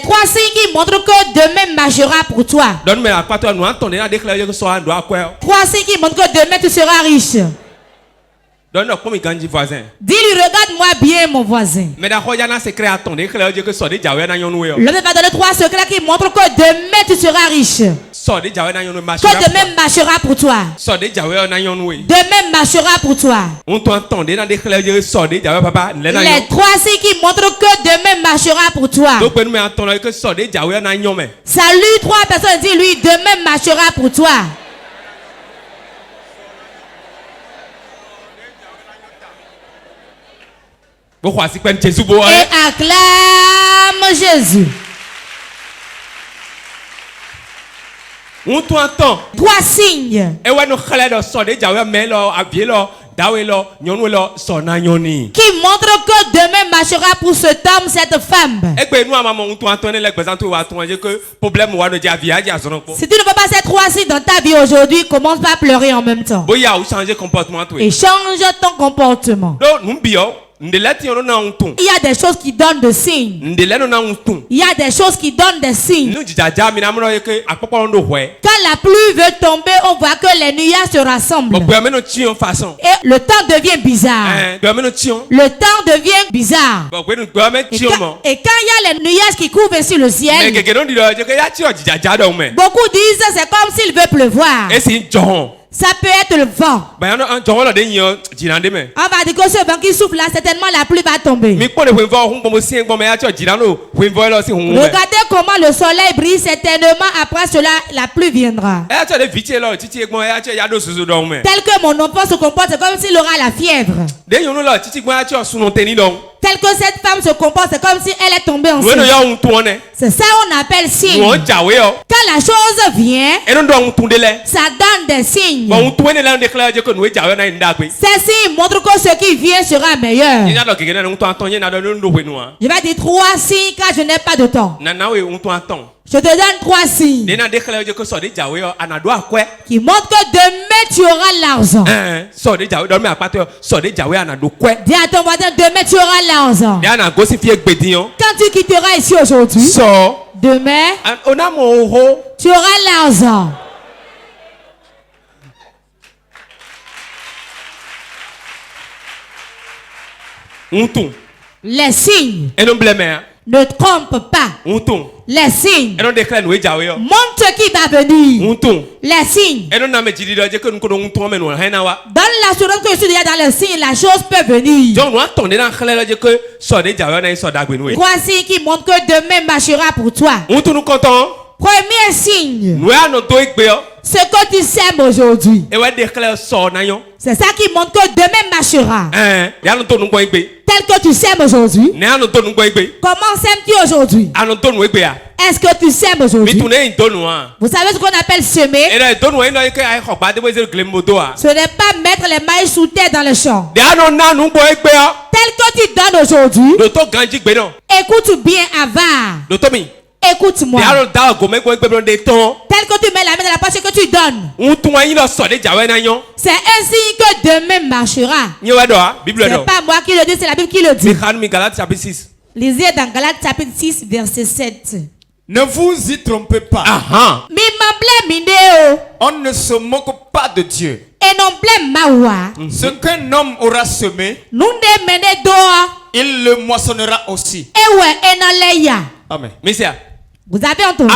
Trois signes qui montrent que demain marchera pour toi. Trois signes qui montrent que demain tu seras riche. Dis-lui, regarde-moi bien, mon voisin. Le va donner trois secrets qui montrent que demain tu seras riche. Que demain marchera pour toi. Demain marchera pour toi. Les trois signes qui montrent que demain marchera pour toi. Salut trois personnes, dis-lui, demain marchera pour toi. Et acclame Jésus. Trois signes qui montrent que demain marchera pour cet homme, cette femme. Si tu ne vois pas ces trois signes dans ta vie aujourd'hui, commence pas à pleurer en même temps. Et change ton comportement. Il y a des choses qui donnent des signes. Il y a des choses qui donnent des signes. Quand la pluie veut tomber, on voit que les nuages se rassemblent. Et le temps devient bizarre. Le temps devient bizarre. Et quand il y a les nuages qui couvrent ainsi le ciel, beaucoup disent c'est comme s'il veut pleuvoir. Ça peut être le vent. On va dire que ce vent qui souffle là, certainement la pluie va tomber. Regardez comment le soleil brille, certainement après cela, la pluie viendra. Tel que mon enfant se comporte, c'est comme s'il aura la fièvre. Tel que cette femme se comporte, c'est comme si elle est tombée enceinte. C'est ça qu'on appelle signe. Quand la chose vient, ça donne des signes. Ces signes montrent que ce qui vient sera meilleur. Je vais dire trois signes car je n'ai pas de temps. Je te donne trois signes qui montrent que demain tu auras l'argent. Dis à ton voisin, demain tu auras l'argent. Quand tu quitteras ici aujourd'hui, demain tu auras l'argent. Les signes ne trompent pas. Les signes montrent ce qui va venir. Les signes donnent l'assurance que je suis déjà dans les signes, la chose peut venir. Trois signes qui montrent que demain marchera pour toi. Premier signe, ce que tu sèmes aujourd'hui, c'est ça qui montre que demain marchera. Tel que tu sèmes aujourd'hui, comment sèmes-tu aujourd'hui? Est-ce que tu sèmes aujourd'hui? Vous savez ce qu'on appelle semer? Ce n'est pas mettre les mailles sous terre dans le champ. Tel que tu donnes aujourd'hui, écoute bien avant. Écoute-moi. Tel que tu mets la main dans la poche que tu donnes, c'est ainsi que demain marchera. C'est pas moi qui le dis, c'est la Bible qui le dit. Lisez dans Galates chapitre 6 verset 7. Ne vous y trompez pas. On ne se moque pas de Dieu. Ce qu'un homme aura semé, il le moissonnera aussi. Amen. Vous avez entendu?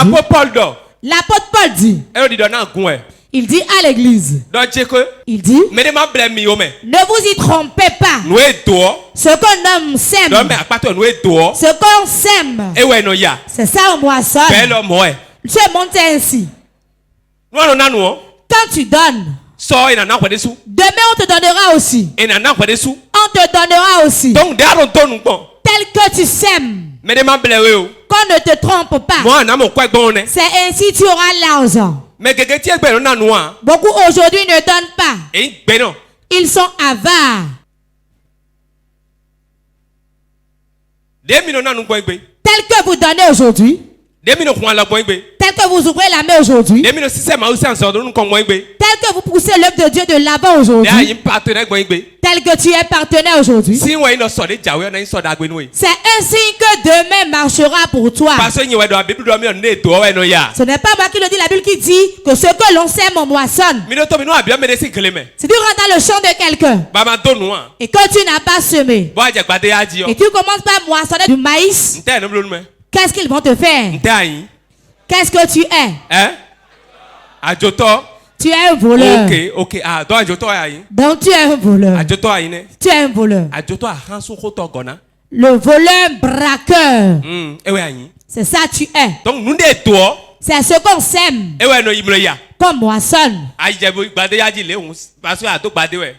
L'apôtre Paul dit. Il dit à l'église. Il dit, ne vous y trompez pas. Ce qu'un homme sème, ce qu'on sème, c'est ça on moissonne. Ce monde c'est ainsi. Quand tu donnes, demain on te donnera aussi. On te donnera aussi. Tel que tu sèmes, qu'on ne te trompe pas. C'est ainsi tu auras l'argent. Beaucoup aujourd'hui ne donnent pas. Ils sont avares. Tel que vous donnez aujourd'hui, Tel que vous ouvrez la main aujourd'hui. Tel que vous poussez l'œuvre de Dieu de l'avant aujourd'hui. Tel que tu es partenaire aujourd'hui. C'est un signe que demain marchera pour toi. Ce n'est pas moi qui le dis, la Bible qui dit que ce que l'on sème on moissonne. Si tu rentres dans le champ de quelqu'un et que tu n'as pas semé et tu commences par moissonner du maïs, qu'est-ce qu'ils vont te faire? Qu'est-ce que tu es? Tu es un voleur. Ok. Donc tu es un voleur. Tu es un voleur. Le voleur braqueur. C'est ça tu es. C'est ce qu'on sème. Comme moissonne.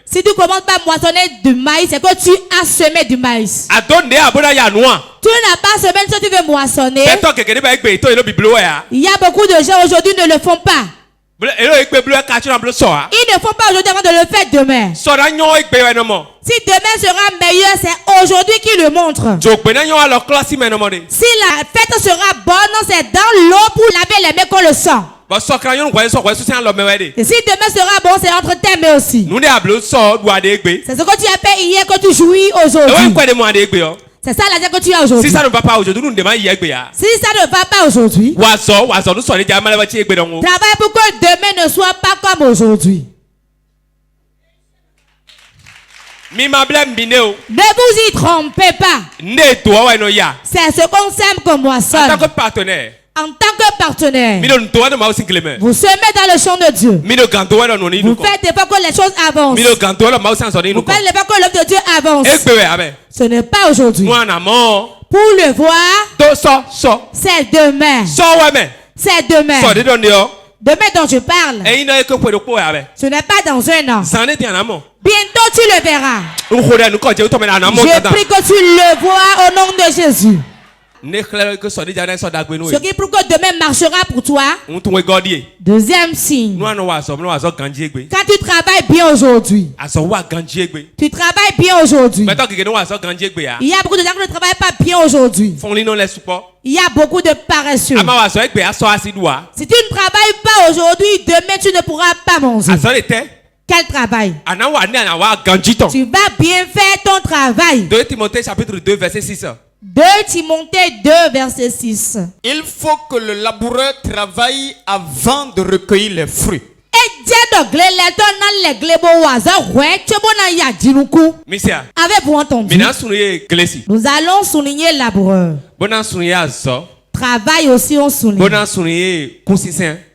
Si tu commences par moissonner du maïs, c'est que tu as semé du maïs. Tu n'as pas semé ce que tu veux moissonner. Il y a beaucoup de gens aujourd'hui qui ne le font pas. Ils ne font pas aujourd'hui avant de le faire demain. Si demain sera meilleur, c'est aujourd'hui qu'il le montre. Si la fête sera bonne, c'est dans l'eau pour laver les mains qu'on le sent. Et si demain sera bon, c'est entre tes mains aussi. C'est ce que tu as fait hier que tu jouis aujourd'hui. C'est ça la que tu as aujourd'hui. Si ça ne va pas aujourd'hui, travaille pour que demain ne soit pas comme aujourd'hui. Ne vous y trompez pas. C'est ce qu'on sème comme moissonne. En tant que partenaire, vous semez dans le champ de Dieu. Vous faites des fois que les choses avancent. Vous faites des fois que l'œuvre de Dieu avance. Ce n'est pas aujourd'hui. Pour le voir, c'est demain. C'est demain. Demain dont je parle, ce n'est pas dans un an. Bientôt tu le verras. Je prie que tu le vois au nom de Jésus. Ce qui prouve que demain marchera pour toi. Deuxième signe. Quand tu travailles bien aujourd'hui. Tu travailles bien aujourd'hui. Il y a beaucoup de gens qui ne travaillent pas bien aujourd'hui. Il y a beaucoup de paresseux. Si tu ne travailles pas aujourd'hui, demain tu ne pourras pas manger. Quel travail? Tu vas bien faire ton travail. 2 Timothée chapitre 2 verset 6. 2 Timothée 2 verset 6. Il faut que le laboureur travaille avant de recueillir les fruits. Avez-vous entendu? Nous allons souligner laboureur. Travail aussi on souligne.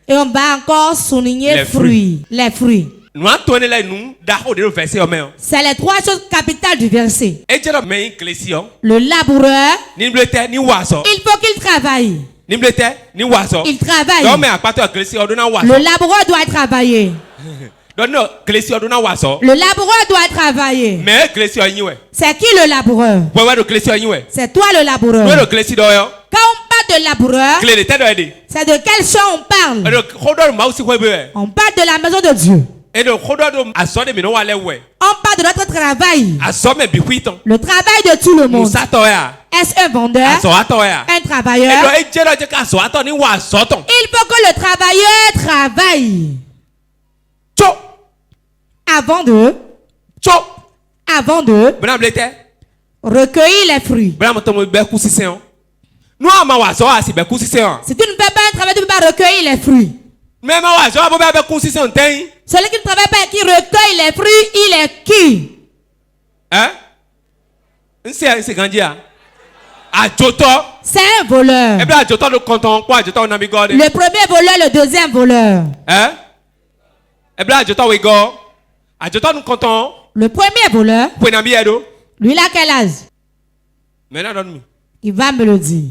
Et on va encore souligner fruits. Les fruits. C'est les 3 choses capitales du verset. Le laboureur, il faut qu'il travaille. Il travaille. Le laboureur doit travailler. Le laboureur doit travailler. C'est qui le laboureur? C'est toi le laboureur. Quand on parle de laboureur, c'est de quel champ on parle? On parle de la maison de Dieu. On parle de notre travail. Le travail de tout le monde. Est-ce un vendeur? Un travailleur? Il faut que le travailleur travaille. Avant de recueillir les fruits. Si tu ne fais pas un travail, tu ne peux pas recueillir les fruits. Celui qui ne travaille pas et qui recueille les fruits, il est qui? C'est un voleur. Le premier voleur, le deuxième voleur. Le premier voleur, lui il a quel âge? Il va me le dire.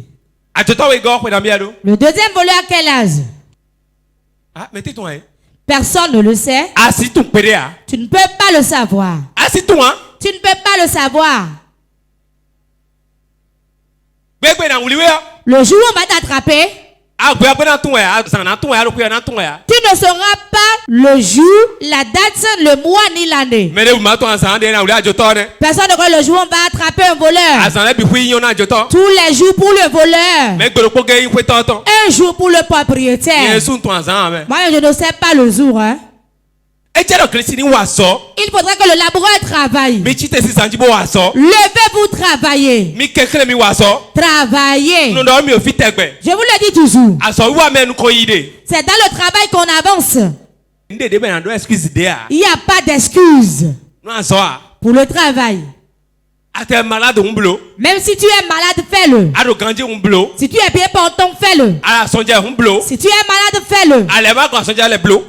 Le deuxième voleur a quel âge? Personne ne le sait. Tu ne peux pas le savoir. Tu ne peux pas le savoir. Le jour où on va t'attraper, ne sauras pas le jour, la date, le mois ni l'année. Personne ne connaît le jour où on va attraper un voleur. Tous les jours pour le voleur. Un jour pour le propriétaire. Moi, je ne sais pas le jour. Hein. Il faudrait que le laboureur travaille. Levez-vous travailler. Travaillez. Je vous le dis toujours. C'est dans le travail qu'on avance. Il n'y a pas d'excuse pour le travail. Même si tu es malade, fais-le. Si tu es bien portant, fais-le. Si tu es malade, fais-le.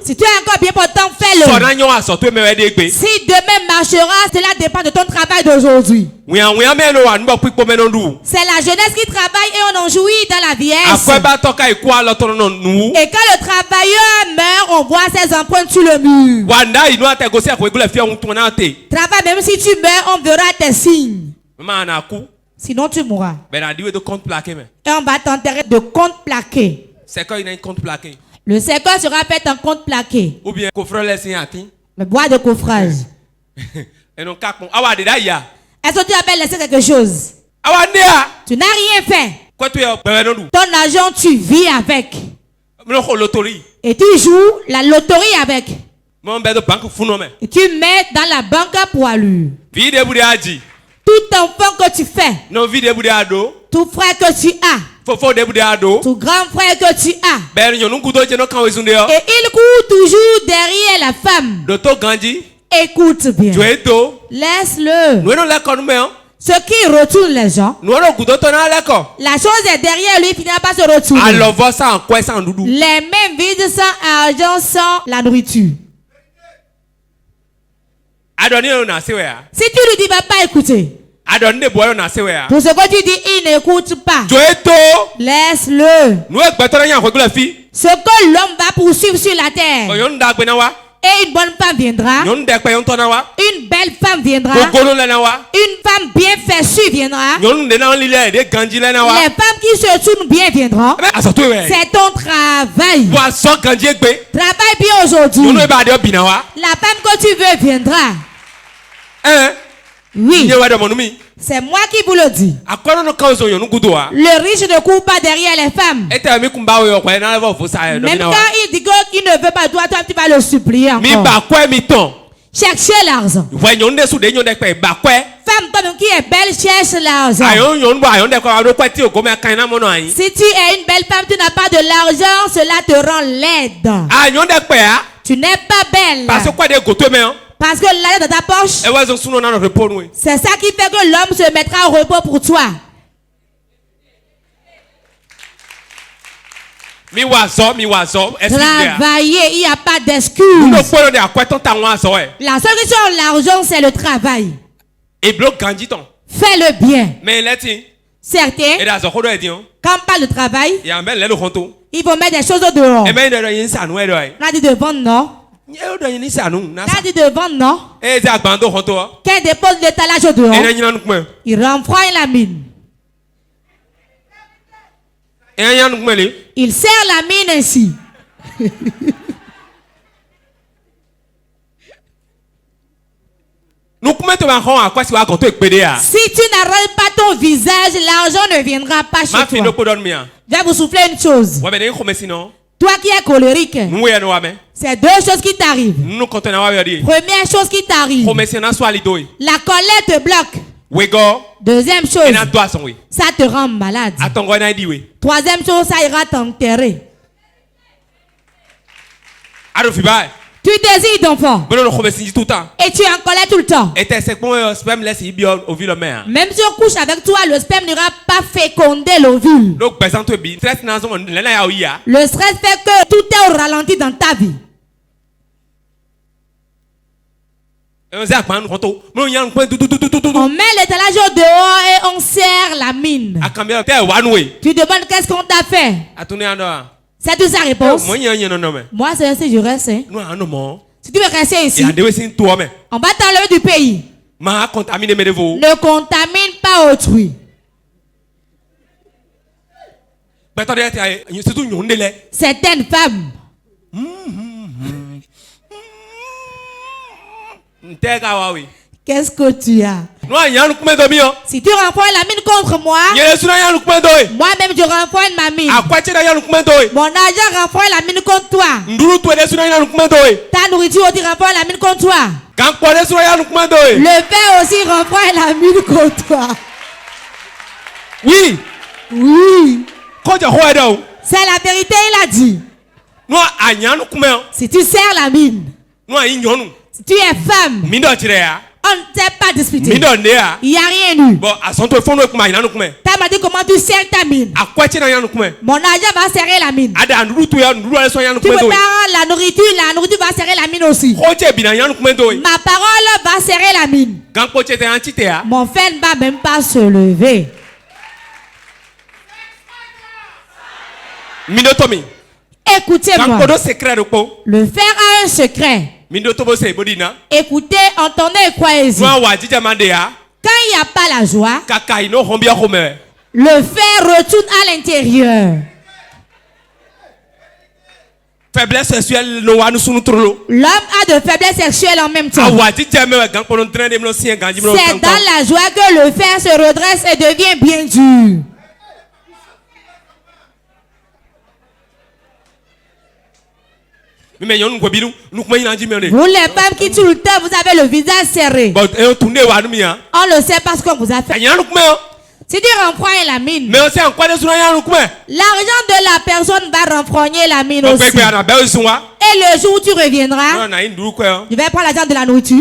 Si tu es encore bien portant, fais-le. Si demain marchera, cela dépend de ton travail d'aujourd'hui. C'est la jeunesse qui travaille et on en jouit dans la vieillesse. Et quand le travailleur meurt, on voit ses empreintes sur le mur. Travaille, même si tu meurs, on verra tes signes. Sinon tu mourras. Et on va t'enterrer de compte plaqué. Le cercueil sera fait en compte plaqué. Ou bien le bois de coffrage. Est-ce que tu as laissé quelque chose? Tu n'as rien fait. Ton argent, tu vis avec. Et tu joues la loterie avec. Et tu mets dans la banque pour allure. Tout enfant que tu fais, tout frère que tu as, tout grand frère que tu as, et il court toujours derrière la femme. Écoute bien. Laisse-le. Ce qui retourne les gens, la chose est derrière lui, il finira pas se retourner. Les mains vides sans argent, sans la nourriture. Si tu lui dis, va pas écouter. Pour ce que tu dis, il n'écoute pas. Laisse-le. Ce que l'homme va poursuivre sur la terre. Et une bonne femme viendra. Une belle femme viendra. Une femme bien fêtue viendra. Les femmes qui se tournent bien viendront. C'est ton travail. Travaille bien aujourd'hui. La femme que tu veux viendra. Oui. C'est moi qui vous le dis. Le riche ne court pas derrière les femmes. Même quand il dit qu'il ne veut pas toi, tu vas le supplier encore. Cherchez l'argent. Femme toi-même qui est belle, cherche l'argent. Si tu es une belle femme, tu n'as pas de l'argent, cela te rend laide. Tu n'es pas belle. Parce que l'argent dans ta poche, c'est ça qui fait que l'homme se mettra au repos pour toi. Travailler, il n'y a pas d'excuse. La seule question de l'argent, c'est le travail. Fais-le bien. Certains, quand on parle de travail, il faut mettre des choses dehors. On a dit de vendre, non? On a dit de vendre, non? Qu'elle dépose l'étalage dehors, il renfroie la mine. Il serre la mine ainsi. Si tu n'arrêtes pas ton visage, l'argent ne viendra pas chez toi. Je vais vous souffler une chose. Toi qui es colérique, c'est deux choses qui t'arrivent. Première chose qui t'arrive, la colère te bloque. Deuxième chose, ça te rend malade. Troisième chose, ça ira t'enterrer. Tu désires d'enfant. Et tu es en colère tout le temps. Même si on couche avec toi, le sperme n'ira pas féconder l'ovule. Le stress fait que tout est au ralenti dans ta vie. On met l'étalage dehors et on serre la mine. Tu demandes qu'est-ce qu'on t'a fait. C'est toute sa réponse. Moi, c'est ainsi, je reste. Hein. Si tu veux rester ici, on va t'enlever du pays. Ne contamine pas autrui. Certaines femmes. Qu'est-ce que tu as? Si tu renvoies la mine contre moi, moi-même je renvoie ma mine. Mon argent renvoie la mine contre toi. Ta nourriture aussi renvoie la mine contre toi. Le père aussi renvoie la mine contre toi. Oui. Oui. C'est la vérité, il a dit. Si tu sers la mine, si tu es femme, on ne t'est pas disputé. Il n'y a rien eu. Tu m'as dit comment tu sers ta mine. Mon argent va serrer la mine. Tu me parles la nourriture va serrer la mine aussi. Ma parole va serrer la mine. Mon frère ne va même pas se lever. Écoutez-moi. Le fer a un secret. Écoutez, entendez et croyez-y. Quand il n'y a pas la joie, le fer retourne à l'intérieur. Faiblesse sexuelle, l'homme a de faiblesse sexuelle en même temps. C'est dans la joie que le fer se redresse et devient bien dur. Vous les femmes qui tout le temps vous avez le visage serré. On le sait parce qu'on vous a fait. Si tu renfroignes la mine, l'argent de la personne va renfrogner la mine aussi. Et le jour où tu reviendras, tu vas prendre l'argent de la nourriture.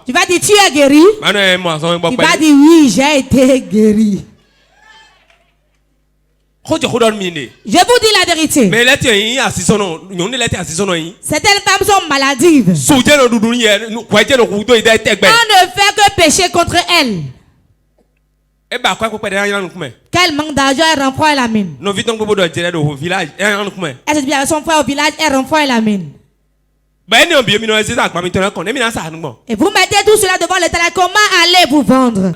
Tu vas dire tu es guéri. Tu vas dire oui, j'ai été guéri. Je vous dis la vérité. Certaines femmes sont maladives. On ne fait que pécher contre elles. Quel manque d'argent, elle renfroie la mine. Elle se dit à son frère au village, elle renfroie la mine. Et vous mettez tout cela devant l'Éternel. Comment allez-vous vendre?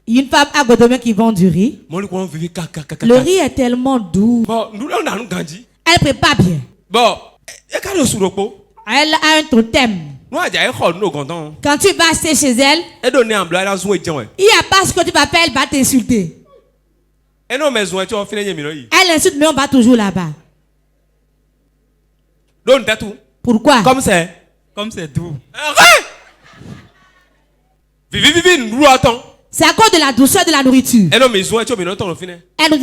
Une femme à Godomé qui vend du riz. Le riz est tellement doux. Elle prépare bien. Elle a un totem. Quand tu vas acheter chez elle, il n'y a pas ce que tu vas faire, elle va t'insulter. Elle insulte, mais on va toujours là-bas. Pourquoi? Comme c'est doux. C'est à cause de la douceur de la nourriture. Elle nous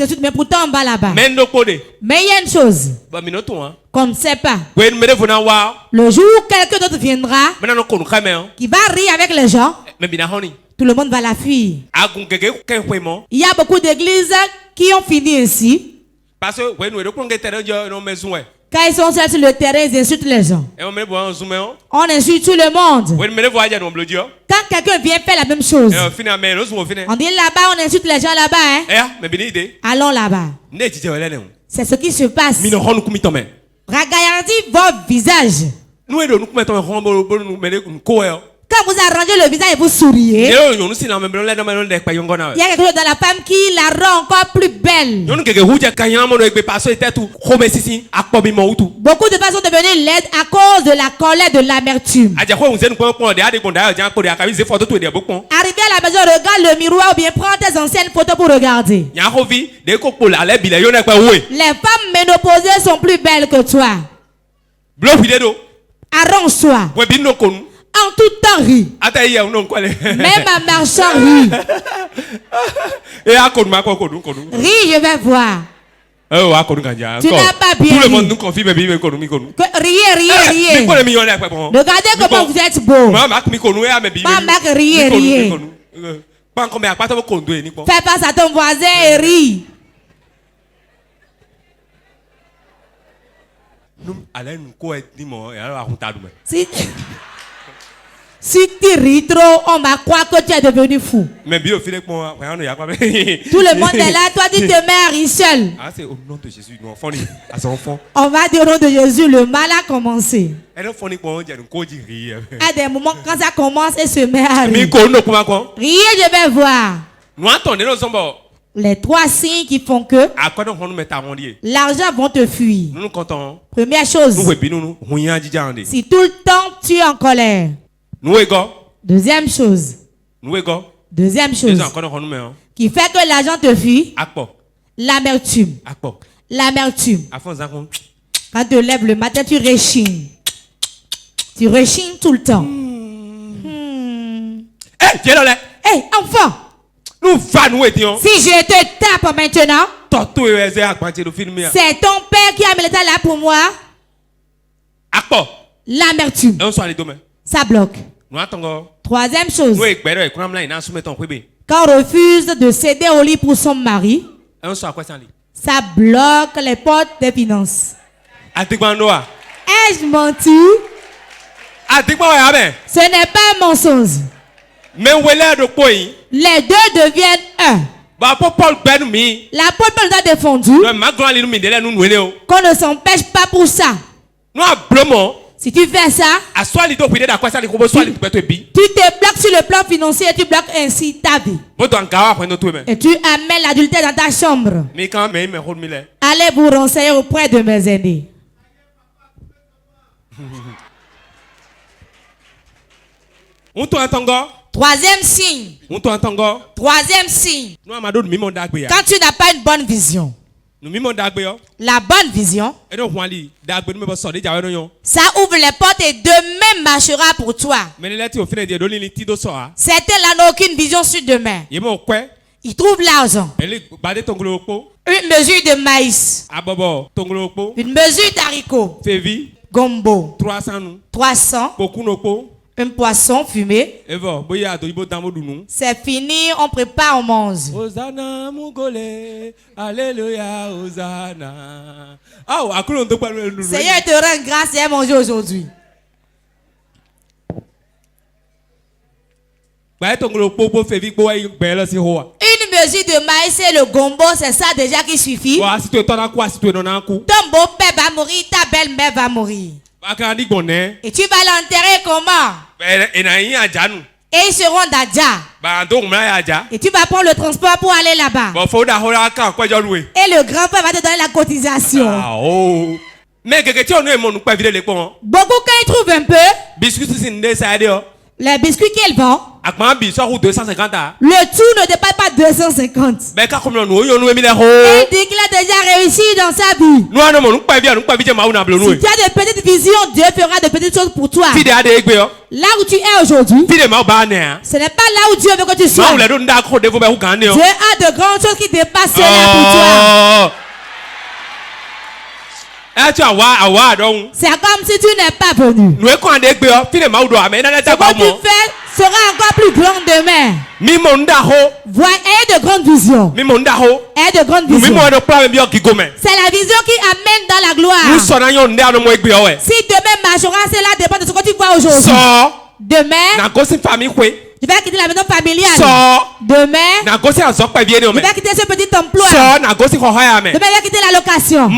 insulte, mais pourtant on va là-bas. Mais il y a une chose qu'on ne sait pas. Le jour où quelqu'un d'autre viendra, qui va rire avec les gens, tout le monde va la fuir. Il y a beaucoup d'églises qui ont fini ainsi. Quand ils sont seuls sur le terrain, ils insultent les gens. On insulte tout le monde. Quand quelqu'un vient faire la même chose, on dit là-bas, on insulte les gens là-bas. Allons là-bas. C'est ce qui se passe. Regardez votre visage. Quand vous arrangez le visage et vous souriez, il y a quelque chose dans la femme qui la rend encore plus belle. Beaucoup de femmes sont devenues laides à cause de la colère, de l'amertume. Arrivé à la maison, regarde le miroir ou bien prends tes anciennes photos pour regarder. Les femmes ménopausées sont plus belles que toi. Arrange-toi. En tout temps rit. Même en marchant rit. Ris, je vais voir. Tu n'as pas bien ri. Riez. Regardez comment vous êtes beau. Riez. Fais face à ton voisin et ris. Si tu ris trop, on va croire que tu es devenu fou. Tout le monde est là, toi tu te mets à rire seul. On va dire au nom de Jésus, le mal a commencé. À des moments, quand ça commence, elle se met à rire. Riez, je vais voir. Les 3 signes qui font que l'argent va te fuir. Première chose, si tout le temps tu es en colère. Deuxième chose, qui fait que l'argent te fuit, l'amertume. L'amertume. Quand tu te lèves le matin, tu rechignes. Tu rechignes tout le temps. Hey, enfant! Si je te tape maintenant, c'est ton père qui a mis l'état là pour moi. L'amertume. Ça bloque. Troisième chose. Quand on refuse de céder au lit pour son mari, ça bloque les portes des finances. Ai-je menti? Ce n'est pas un mensonge. Les deux deviennent un. L'apôtre Paul nous a défendu qu'on ne s'empêche pas pour ça. Si tu fais ça, tu te bloques sur le plan financier et tu bloques ainsi ta vie. Et tu amènes l'adultère dans ta chambre. Allez vous renseigner auprès de mes aînés. Troisième signe. Troisième signe. Quand tu n'as pas une bonne vision. La bonne vision, ça ouvre les portes et demain marchera pour toi. Certains là n'ont aucune vision sur demain. Ils trouvent l'argent. Une mesure de maïs. Une mesure d'haricots. Gombo. 300. Un poisson fumé. C'est fini, on prépare, on mange. Hosanna, Mougolé, Alléluia, Hosanna. Seigneur te rend grâce et manger aujourd'hui. Une mesure de maïs et le gombo, c'est ça déjà qui suffit. Ton beau-père va mourir, ta belle-mère va mourir. Et tu vas l'enterrer comment? Et ils seront d'Adja. Et tu vas prendre le transport pour aller là-bas. Et le grand-père va te donner la cotisation. Beaucoup quand ils trouvent un peu, les biscuits qu'ils vendent, le tout ne dépasse pas 250. Et il dit qu'il a déjà réussi dans sa vie. Si tu as de petites visions, Dieu fera de petites choses pour toi. Là où tu es aujourd'hui, ce n'est pas là où Dieu veut que tu sois. Dieu a de grandes choses qui dépassent cela pour toi. C'est comme si tu n'es pas venu. Ce que tu fais sera encore plus grand demain. Ayez de grandes visions. Ayez de grandes visions. C'est la vision qui amène dans la gloire. Si demain marchera, cela dépend de ce que tu vois aujourd'hui. Demain, tu vas quitter la maison familiale. Demain, tu vas quitter ce petit emploi. Demain, tu vas quitter la location.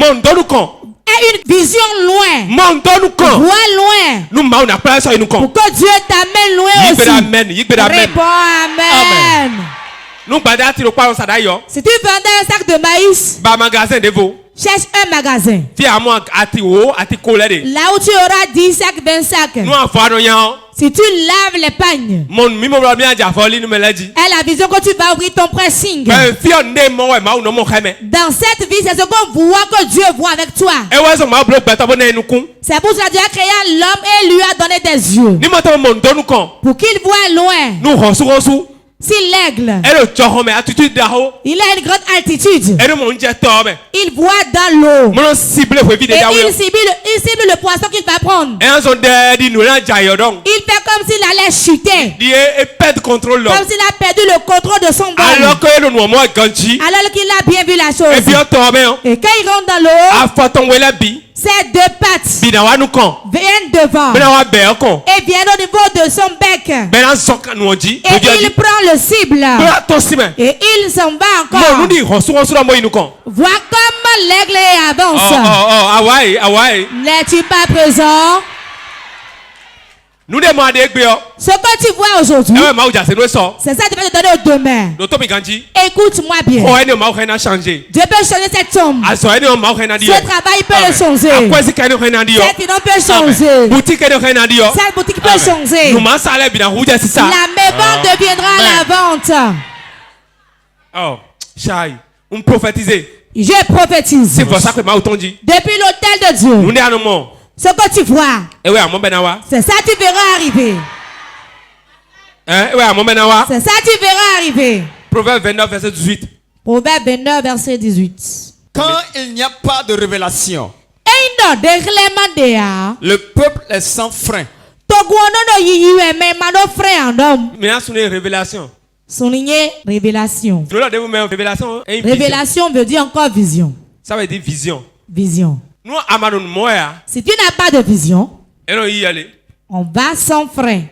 Et une vision loin. Vois loin. Pour que Dieu t'amène loin aussi. Réponds Amen. Si tu vendais un sac de maïs, cherche un magasin. Là où tu auras 10 sacs, 20 sacs. Si tu laves les pagnes, et la vision que tu vas ouvrir ton pressing. Dans cette vie, c'est ce qu'on voit que Dieu voit avec toi. C'est pour ça que Dieu a créé l'homme et lui a donné des yeux. Pour qu'il voit loin. Si l'aigle, il a une grande altitude, il voit dans l'eau. Et il cible le poisson qu'il va prendre. Il fait comme s'il allait chuter. Comme s'il a perdu le contrôle de son vol. Alors qu'il a bien vu la chose. Et quand il rentre dans l'eau, ces deux pattes viennent devant et viennent au niveau de son bec. Et il prend le cible. Et il s'en va encore. Vois comment l'aigle avance. N'es-tu pas présent? Ce que tu vois aujourd'hui, c'est ça que tu vas te donner au demain. Écoute-moi bien. Dieu peut changer cette tombe. Ce travail peut le changer. Cette idée peut changer. Cette boutique peut changer. La maison deviendra la vente. Oh, Shai, on prophétise. Je prophétise. C'est pour ça que depuis l'autel de Dieu. Ce que tu vois, c'est ça que tu verras arriver. C'est ça que tu verras arriver. Proverbe 29, verset 18. Proverbe 29, verset 18. Quand il n'y a pas de révélation, le peuple est sans frein. Révélation. Souligner révélation. Révélation veut dire encore vision. Ça veut dire vision. Vision. Si tu n'as pas de vision, on va sans frein.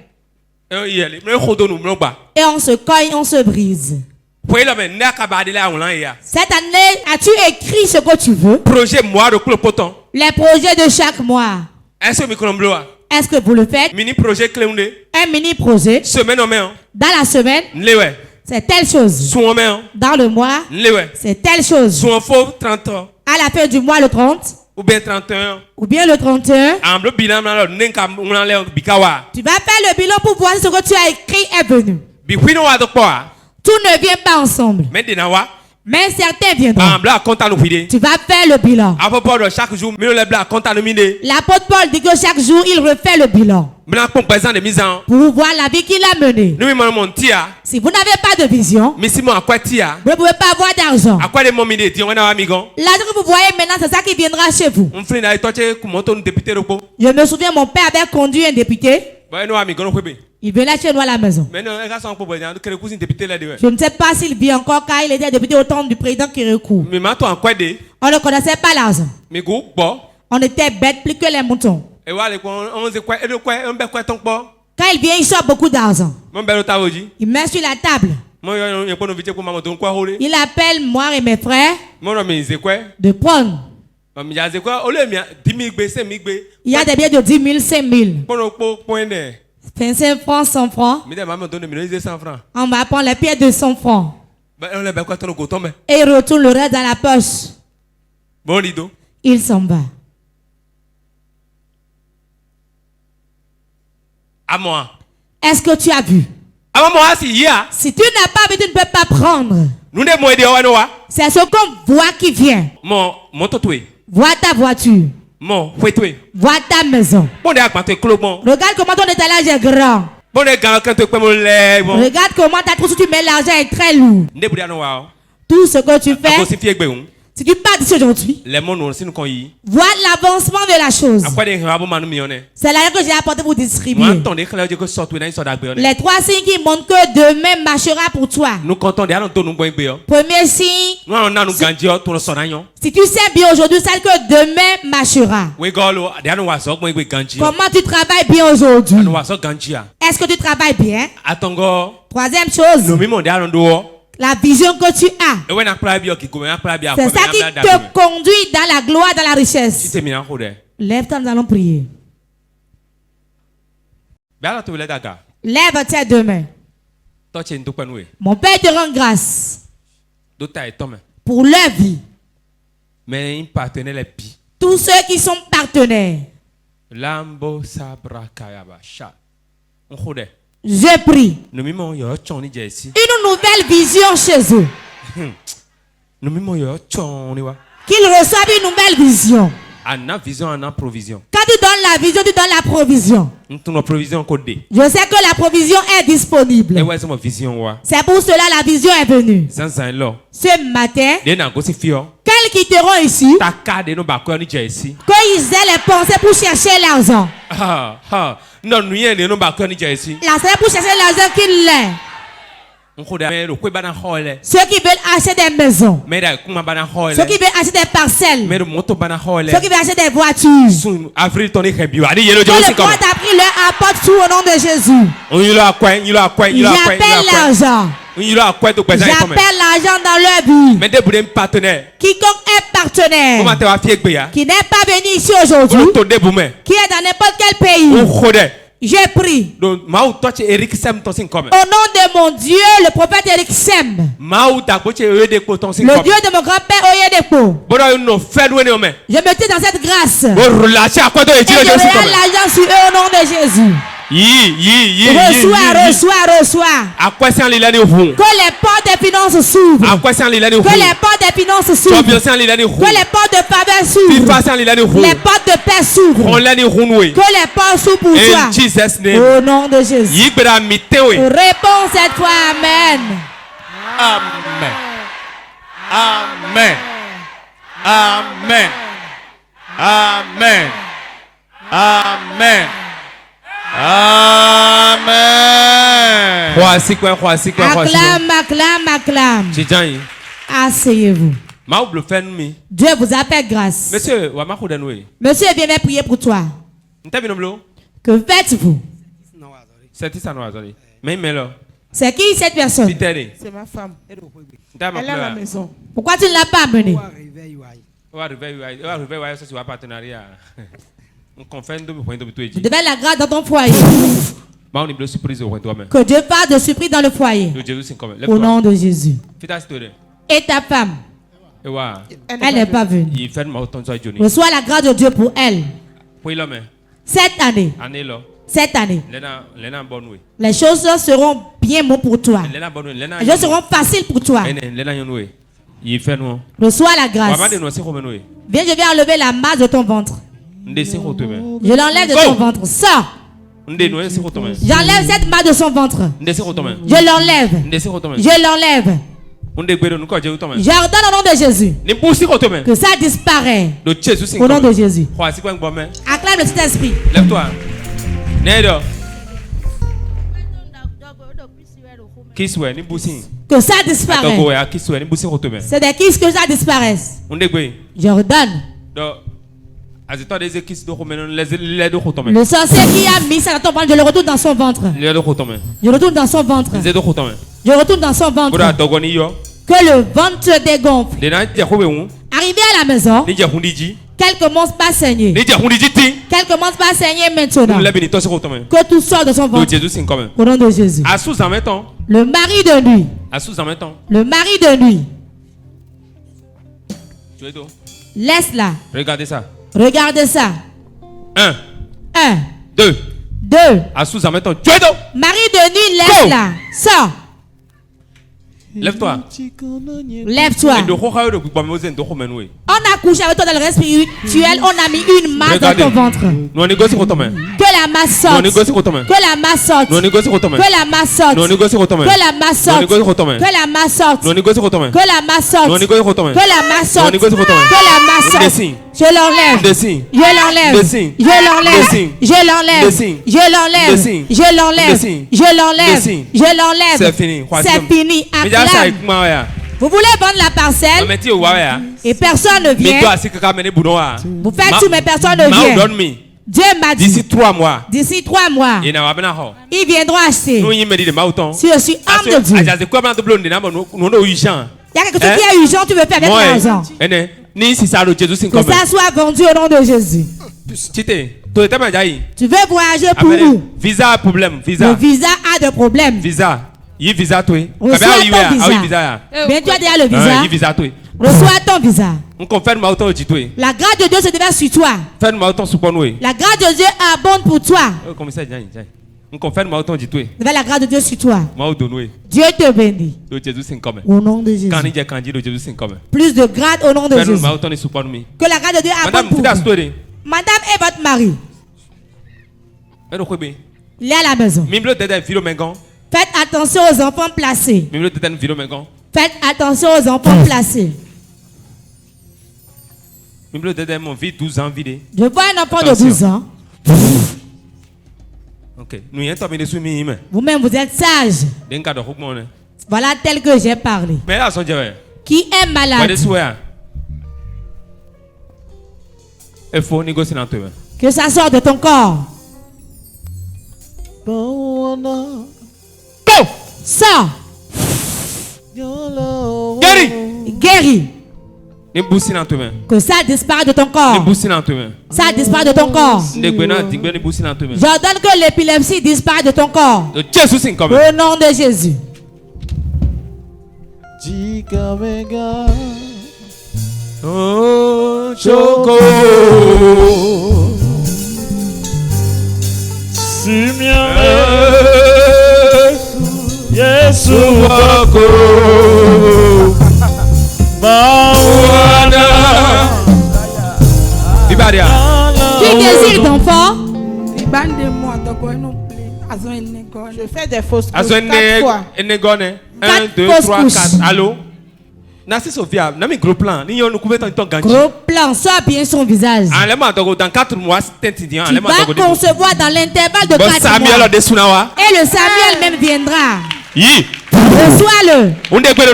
Et on se cogne, on se brise. Cette année, as-tu écrit ce que tu veux? Les projets de chaque mois. Est-ce que vous le faites? Un mini projet. Dans la semaine, c'est telle chose. Dans le mois, c'est telle chose. À la fin du mois, le 30. Ou bien 31. Ou bien le 31. Tu vas faire le bilan pour voir si ce que tu as écrit est venu. Tout ne vient pas ensemble. Mais certains viendront. Tu vas faire le bilan. L'apôtre Paul dit que chaque jour il refait le bilan. Pour voir la vie qu'il a menée. Si vous n'avez pas de vision, vous ne pouvez pas avoir d'argent. L'argent que vous voyez maintenant, c'est ça qui viendra chez vous. Je me souviens, mon père avait conduit un député. Il venait chez nous à la maison. Je ne sais pas s'il vit encore car il était député au temps du président Kérékou. On ne connaissait pas l'argent. On était bêtes plus que les moutons. Quand il vient, il sort beaucoup d'argent. Il met sur la table. Il appelle moi et mes frères de prendre. Il y a des billets de 10 000, 5 000. 25 francs, 100 francs. On va prendre les pieds de 100 francs. Et il retourne le reste dans la poche. Il s'en va. À moi. Est-ce que tu as vu? Si tu n'as pas vu, tu ne peux pas prendre. C'est ce qu'on voit qui vient. Vois ta voiture. Vois ta maison. Regarde comment ton étalage est grand. Regarde comment ta trousse où tu mets l'argent est très lourd. Tout ce que tu fais, si tu pars d'ici aujourd'hui, vois l'avancement de la chose. C'est là que j'ai apporté pour distribuer. Les 3 signes qui montrent que demain marchera pour toi. Premier signe, si tu sais bien aujourd'hui, c'est que demain marchera. Comment tu travailles bien aujourd'hui? Est-ce que tu travailles bien? Troisième chose, la vision que tu as. C'est ça qui te conduit dans la gloire, dans la richesse. Lève-toi, nous allons prier. Lève tes deux mains. Mon Père te rend grâce pour leur vie. Tous ceux qui sont partenaires. Je prie une nouvelle vision chez eux. Qu'ils reçoivent une nouvelle vision. Quand tu donnes la vision, tu donnes la provision. Je sais que la provision est disponible. C'est pour cela la vision est venue. Ce matin, quels quitteront ici, qu'ils aient les pensées pour chercher l'argent. La c'est pour chercher l'argent qu'il l'est. Ceux qui veulent acheter des maisons, ceux qui veulent acheter des parcelles, ceux qui veulent acheter des voitures, que le roi t'a pris leur apporte tout au nom de Jésus. J'appelle l'argent. J'appelle l'argent dans leur vie. Quiconque est partenaire, qui n'est pas venu ici aujourd'hui, qui est dans n'importe quel pays, J'ai pris. Au nom de mon Dieu, le prophète Eric Sem. Le Dieu de mon grand-père Oyedepo. Je mettais dans cette grâce. Et je verrai l'alliance sur eux au nom de Jésus. Reçois. Que les portes des finances s'ouvrent. Que les portes des finances s'ouvrent. Que les portes de faveur s'ouvrent. Les portes de paix s'ouvrent. Que les portes s'ouvrent pour toi. Au nom de Jésus. Réponds cette fois. Amen. Amen. Amen. Amen. Amen. Amen. Acclame. Asseyez-vous. Dieu vous a fait grâce. Monsieur vient prier pour toi. Que faites-vous? C'est qui cette personne? C'est ma femme. Elle est à la maison. Pourquoi tu ne l'as pas amenée? Tu devais la grâce dans ton foyer. Que Dieu fasse de surprise dans le foyer. Au nom de Jésus. Et ta femme? Elle n'est pas venue. Reçois la grâce de Dieu pour elle. Cette année. Les choses seront bien bonnes pour toi. Les choses seront faciles pour toi. Reçois la grâce. Viens, je vais enlever la masse de ton ventre. Je l'enlève de ton ventre. Sors. J'enlève cette masse de son ventre. Je l'enlève. J'ordonne au nom de Jésus que ça disparaît. Au nom de Jésus. Acclame le Saint-Esprit. Lève-toi. Que ça disparaisse. C'est des kisses que ça disparaisse. J'ordonne. Le sorcier qui a mis ça dans ton ventre, je le retourne dans son ventre. Je retourne dans son ventre. Que le ventre se dégonfle. Arrivé à la maison, qu'elle commence pas à saigner. Qu'elle commence pas à saigner maintenant. Que tout sort de son ventre. Au nom de Jésus. Le mari de nuit. Le mari de nuit. Laisse-la. Regardez ça. 1. 2. 2. Mari de nuit, laisse-la. Sors. Lève-toi. On a couché avec toi dans le reste spirituel. On a mis une masse dans ton ventre. Que la masse sorte. Que la masse sorte. Que la masse sorte. Que la masse sorte. Que la masse sorte. Que la masse sorte. Que la masse sorte. Que la masse sorte. Je l'enlève. Je l'enlève. Je l'enlève. Je l'enlève. Je l'enlève. Je l'enlève. Je l'enlève. Je l'enlève. C'est fini. C'est fini. Vous voulez vendre la parcelle et personne ne vient. Vous faites tout mais personne ne vient. Dieu m'a dit d'ici 3 mois. Ils viendront acheter. Si je suis homme de Dieu. Il y a quelque chose qui est urgent, tu veux faire avec l'argent. Que ça soit vendu au nom de Jésus. Tu veux voyager pour où? Visa a problème. Le visa a des problèmes. Visa. Il visa toi. Reçois ton visa. Mais tu as déjà le visa. Reçois ton visa. La grâce de Dieu se déverse sur toi. La grâce de Dieu abonde pour toi. Déverse la grâce de Dieu sur toi. Dieu te bénit. Au nom de Jésus. Plus de grâce au nom de Jésus. Que la grâce de Dieu abonde pour vous. Madame et votre mari. Il est à la maison. Faites attention aux enfants placés. Faites attention aux enfants placés. Je vois un enfant de 12 ans. Vous-même, vous êtes sage. Voilà tel que j'ai parlé. Qui est malade. Que ça sorte de ton corps. Sors. Guéris. Que ça disparaît de ton corps. Ça disparaît de ton corps. J'ordonne que l'épilepsie disparaît de ton corps. Au nom de Jésus. Oh, Choco. Yesu wako Mawana. Qui désire d'enfant? Je fais des fausses couches 4 fois. 1, 2, 3, 4. Allô? Gros plan. Gros plan, sois bien son visage. Dans 4 mois, tu vas concevoir dans l'intervalle de 4 mois. Et le Samuel même viendra. Reçois-le. J'ordonne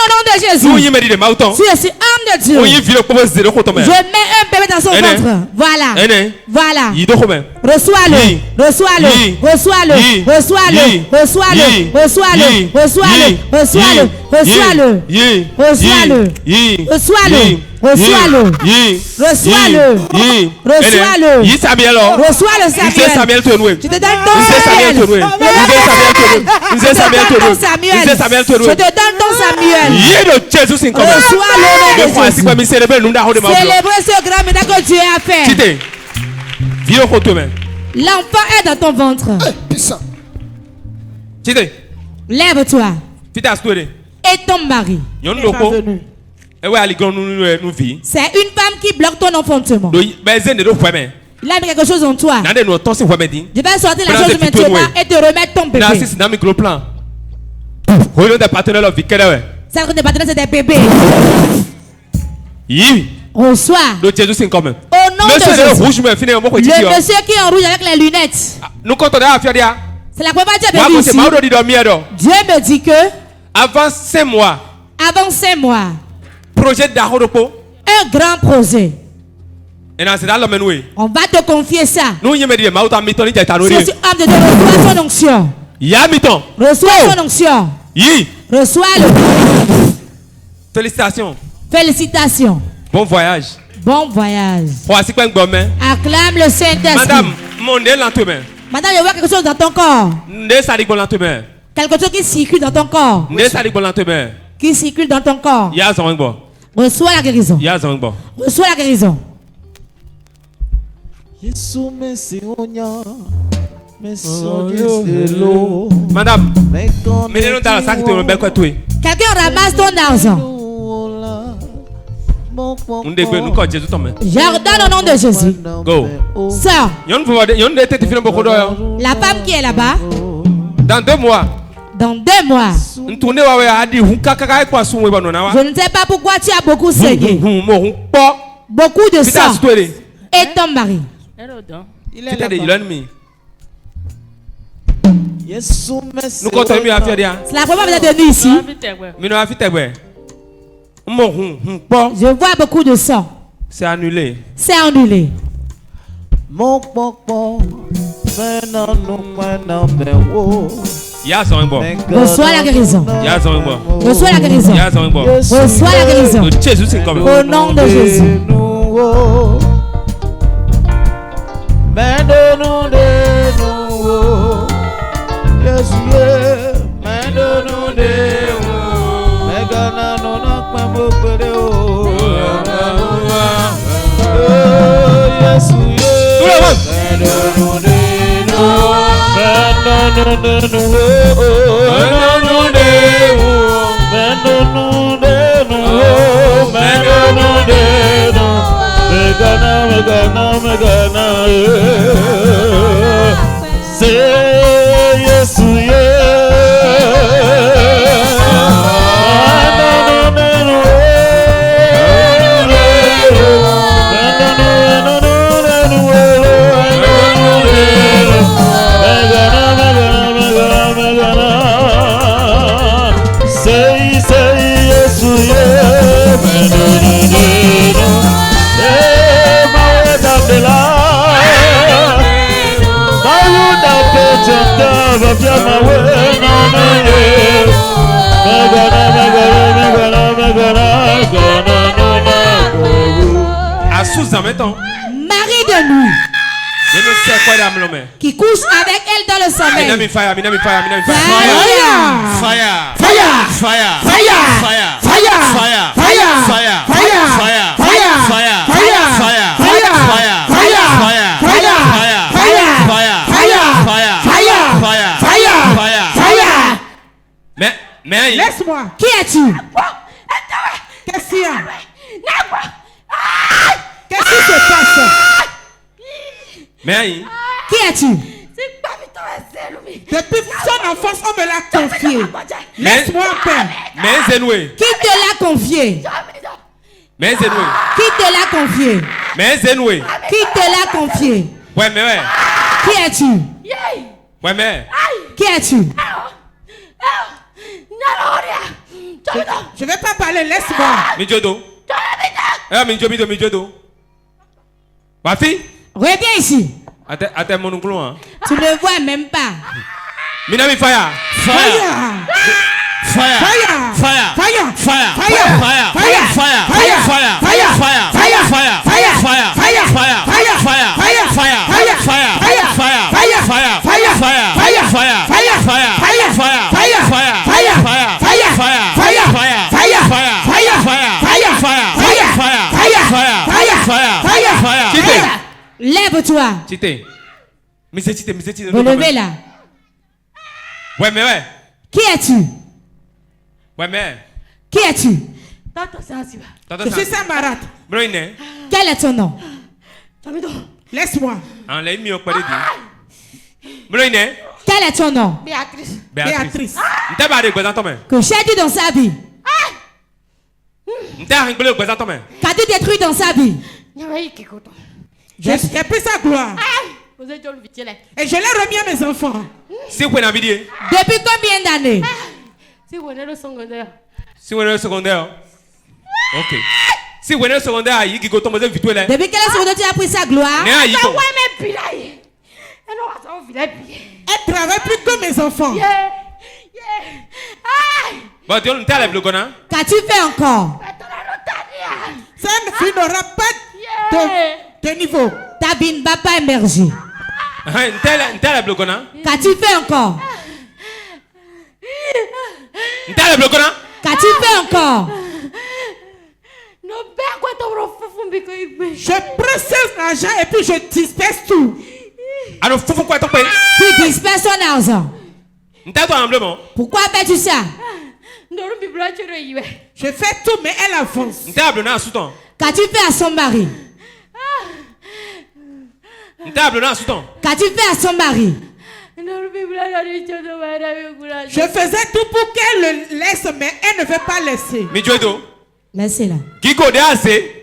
au nom de Jésus. Tu es homme de Dieu. Je mets un bébé dans son ventre. Voilà. Voilà. Reçois-le. Reçois-le. Reçois-le. Reçois-le. Reçois-le. Reçois-le. Reçois-le. Reçois-le. Reçois-le. Reçois-le. Reçois-le. Reçois-le. Reçois-le. Reçois-le. Reçois le Samuel. Je te donne ton Samuel. Je te donne ton Samuel. Reçois-le. Célébrer ce grand miracle que Dieu a fait. L'enfant est dans ton ventre. Lève-toi. Et ton mari. C'est une femme qui bloque ton enfantement. Il a mis quelque chose en toi. Je vais sortir la chose maintenant et te remettre ton bébé. C'est que tes partenaires c'est des bébés. Reçois. Au nom de Jésus. Le monsieur qui est en rouge avec les lunettes. C'est la première fois que tu as ici. Dieu me dit que avant 5 mois. Projet d'Arodopo. Un grand projet. On va te confier ça. Je suis homme de Dieu. Reçois son onction. Reçois son onction. Reçois-le. Félicitations. Félicitations. Bon voyage. Bon voyage. Acclame le Saint-Esprit. Madame, je vois quelque chose dans ton corps. Quelque chose qui circule dans ton corps. Qui circule dans ton corps. Reçois la guérison. Reçois la guérison. Madame, quelqu'un ramasse ton argent. J'ordonne au nom de Jésus. Go. Sors. La femme qui est là-bas. Dans 2 mois. Dans 2 mois. Je ne sais pas pourquoi tu as beaucoup saigné. Beaucoup de sang. Et ton mari. Il est là. Nous continuons à faire. C'est la première fois que vous êtes venu ici. Je vois beaucoup de sang. C'est annulé. C'est annulé. Reçois la guérison. Reçois la guérison. Reçois la guérison. Au nom de Jésus. Megana Mari de nuit. Qui couche avec elle dans le sommeil. Fire. Mais laisse-moi. Qui es-tu? Qu'est-ce qu'il y a? Qu'est-ce qui se passe? Qui es-tu? Depuis son enfance, on me l'a confié. Laisse-moi en paix. Qui te l'a confié? Qui te l'a confié? Qui te l'a confié? Qui es-tu? Qui es-tu? Je vais pas parler, laisse-moi. Reviens ici. Tu ne vois même pas. Lève-toi. Relevez là. Qui es-tu? Qui es-tu? Je suis Samarat. Quel est ton nom? Laisse-moi. Quel est ton nom? Béatrice. Que j'ai dit dans sa vie? Qu'as-tu détruit dans sa vie? J'ai pris sa gloire. Et je l'ai remis à mes enfants. Depuis combien d'années? Depuis quelle seconde tu as pris sa gloire? Elle travaille plus que mes enfants. Qu'as-tu fait encore? Ça n'aura pas de niveau. Ta vie ne va pas émerger. Qu'as-tu fait encore? Qu'as-tu fait encore? Je prends cet argent et puis je disperse tout. Tu disperses son argent. Pourquoi fais-tu ça? Je fais tout, mais elle avance. Qu'as-tu fait à son mari? Qu'as-tu fait à son mari? Je faisais tout pour qu'elle le laisse, mais elle ne veut pas laisser. Laissez-la.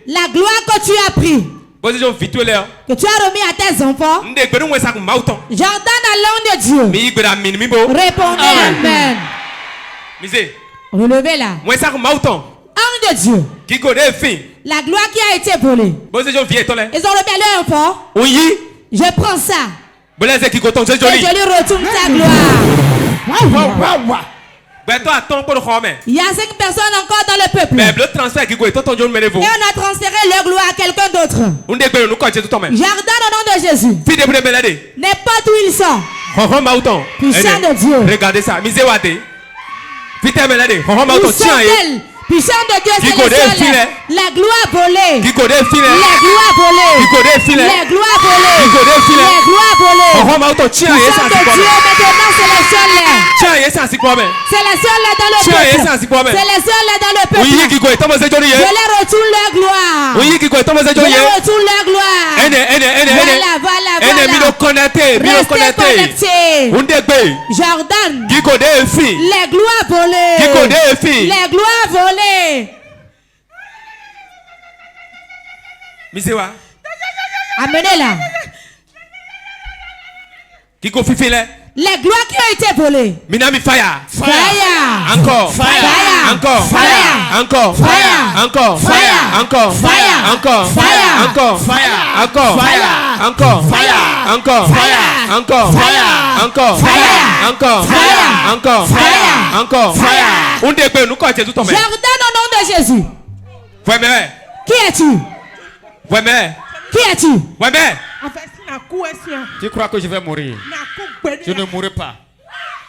La gloire que tu as pris, que tu as remis à tes enfants, j'ordonne à l'homme de Dieu. Répondez Amen. Relevez-la. Homme de Dieu. La gloire qui a été volée. Ils ont remis leur enfant. Je prends ça. Et je lui retourne sa gloire. Il y a 5 personnes encore dans le peuple. Et on a transféré leur gloire à quelqu'un d'autre. J'ordonne au nom de Jésus. N'importe où ils sont. Puissant de Dieu. Regardez ça. Puissant de Dieu, c'est le seul. La gloire volée. La gloire volée. La gloire volée. La gloire volée. Puissant de Dieu, maintenant c'est le seul. C'est le seul dans le peuple. C'est le seul dans le peuple. Je leur retourne leur gloire. Je leur retourne leur gloire. Voilà. Restez connectés. J'ordonne. Les gloires volées. Les gloires volées. Amenez-la. Les gloires qui ont été volées. Fire. Encore. J'ordonne au nom de Jésus. Qui es-tu? Ouais, mais. Qui es-tu? Ouais, mais. Tu crois que je vais mourir? Je ne mourrai pas.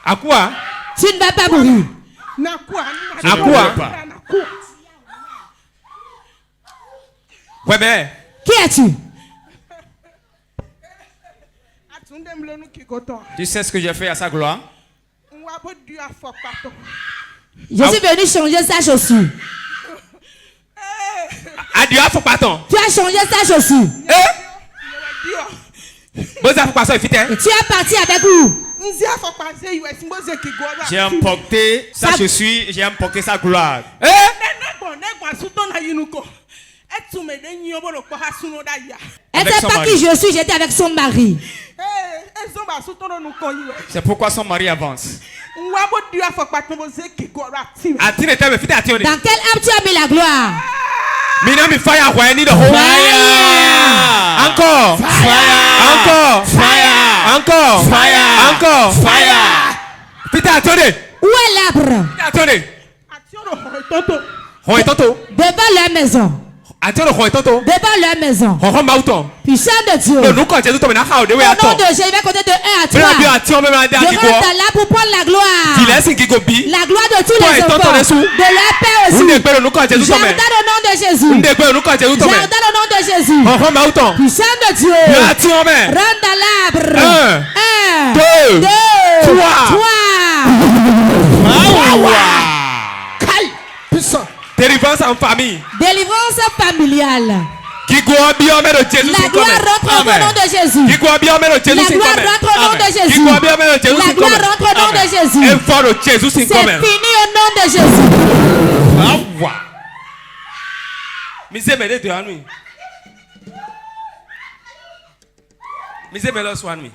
À quoi? Tu ne vas pas mourir. À quoi? Ouais, mais. Qui es-tu? Tu sais ce que j'ai fait à sa gloire? Je suis venu changer sa chaussure. Adieu, faut pas ton. Tu as changé sa chaussure. Bon, ça faut pas ça, tu es parti avec où? J'ai emporté sa chaussure, j'ai emporté sa gloire. Elle ne sait pas qui je suis, j'étais avec son mari. C'est pourquoi son mari avance. Dans quelle âme tu as mis la gloire? Fire! Encore! Putain, attendez! Où est l'arbre? Attendez! Devant leur maison. Devant leur maison. Puissant de Dieu. Au nom de Jésus, je vais compter de 1 à 3. Je rentre là pour prendre la gloire. La gloire de tous les enfants. De leur père aussi. J'ordonne au nom de Jésus. J'ordonne au nom de Jésus. Puissant de Dieu. Rentre dans l'arbre. 1, 2, 3. Délivrance en famille. Délivrance familiale. La gloire rentre au nom de Jésus. La gloire rentre au nom de Jésus. La gloire rentre au nom de Jésus. C'est fini au nom de Jésus. Misé me de nuit. Misé me le soir nuit.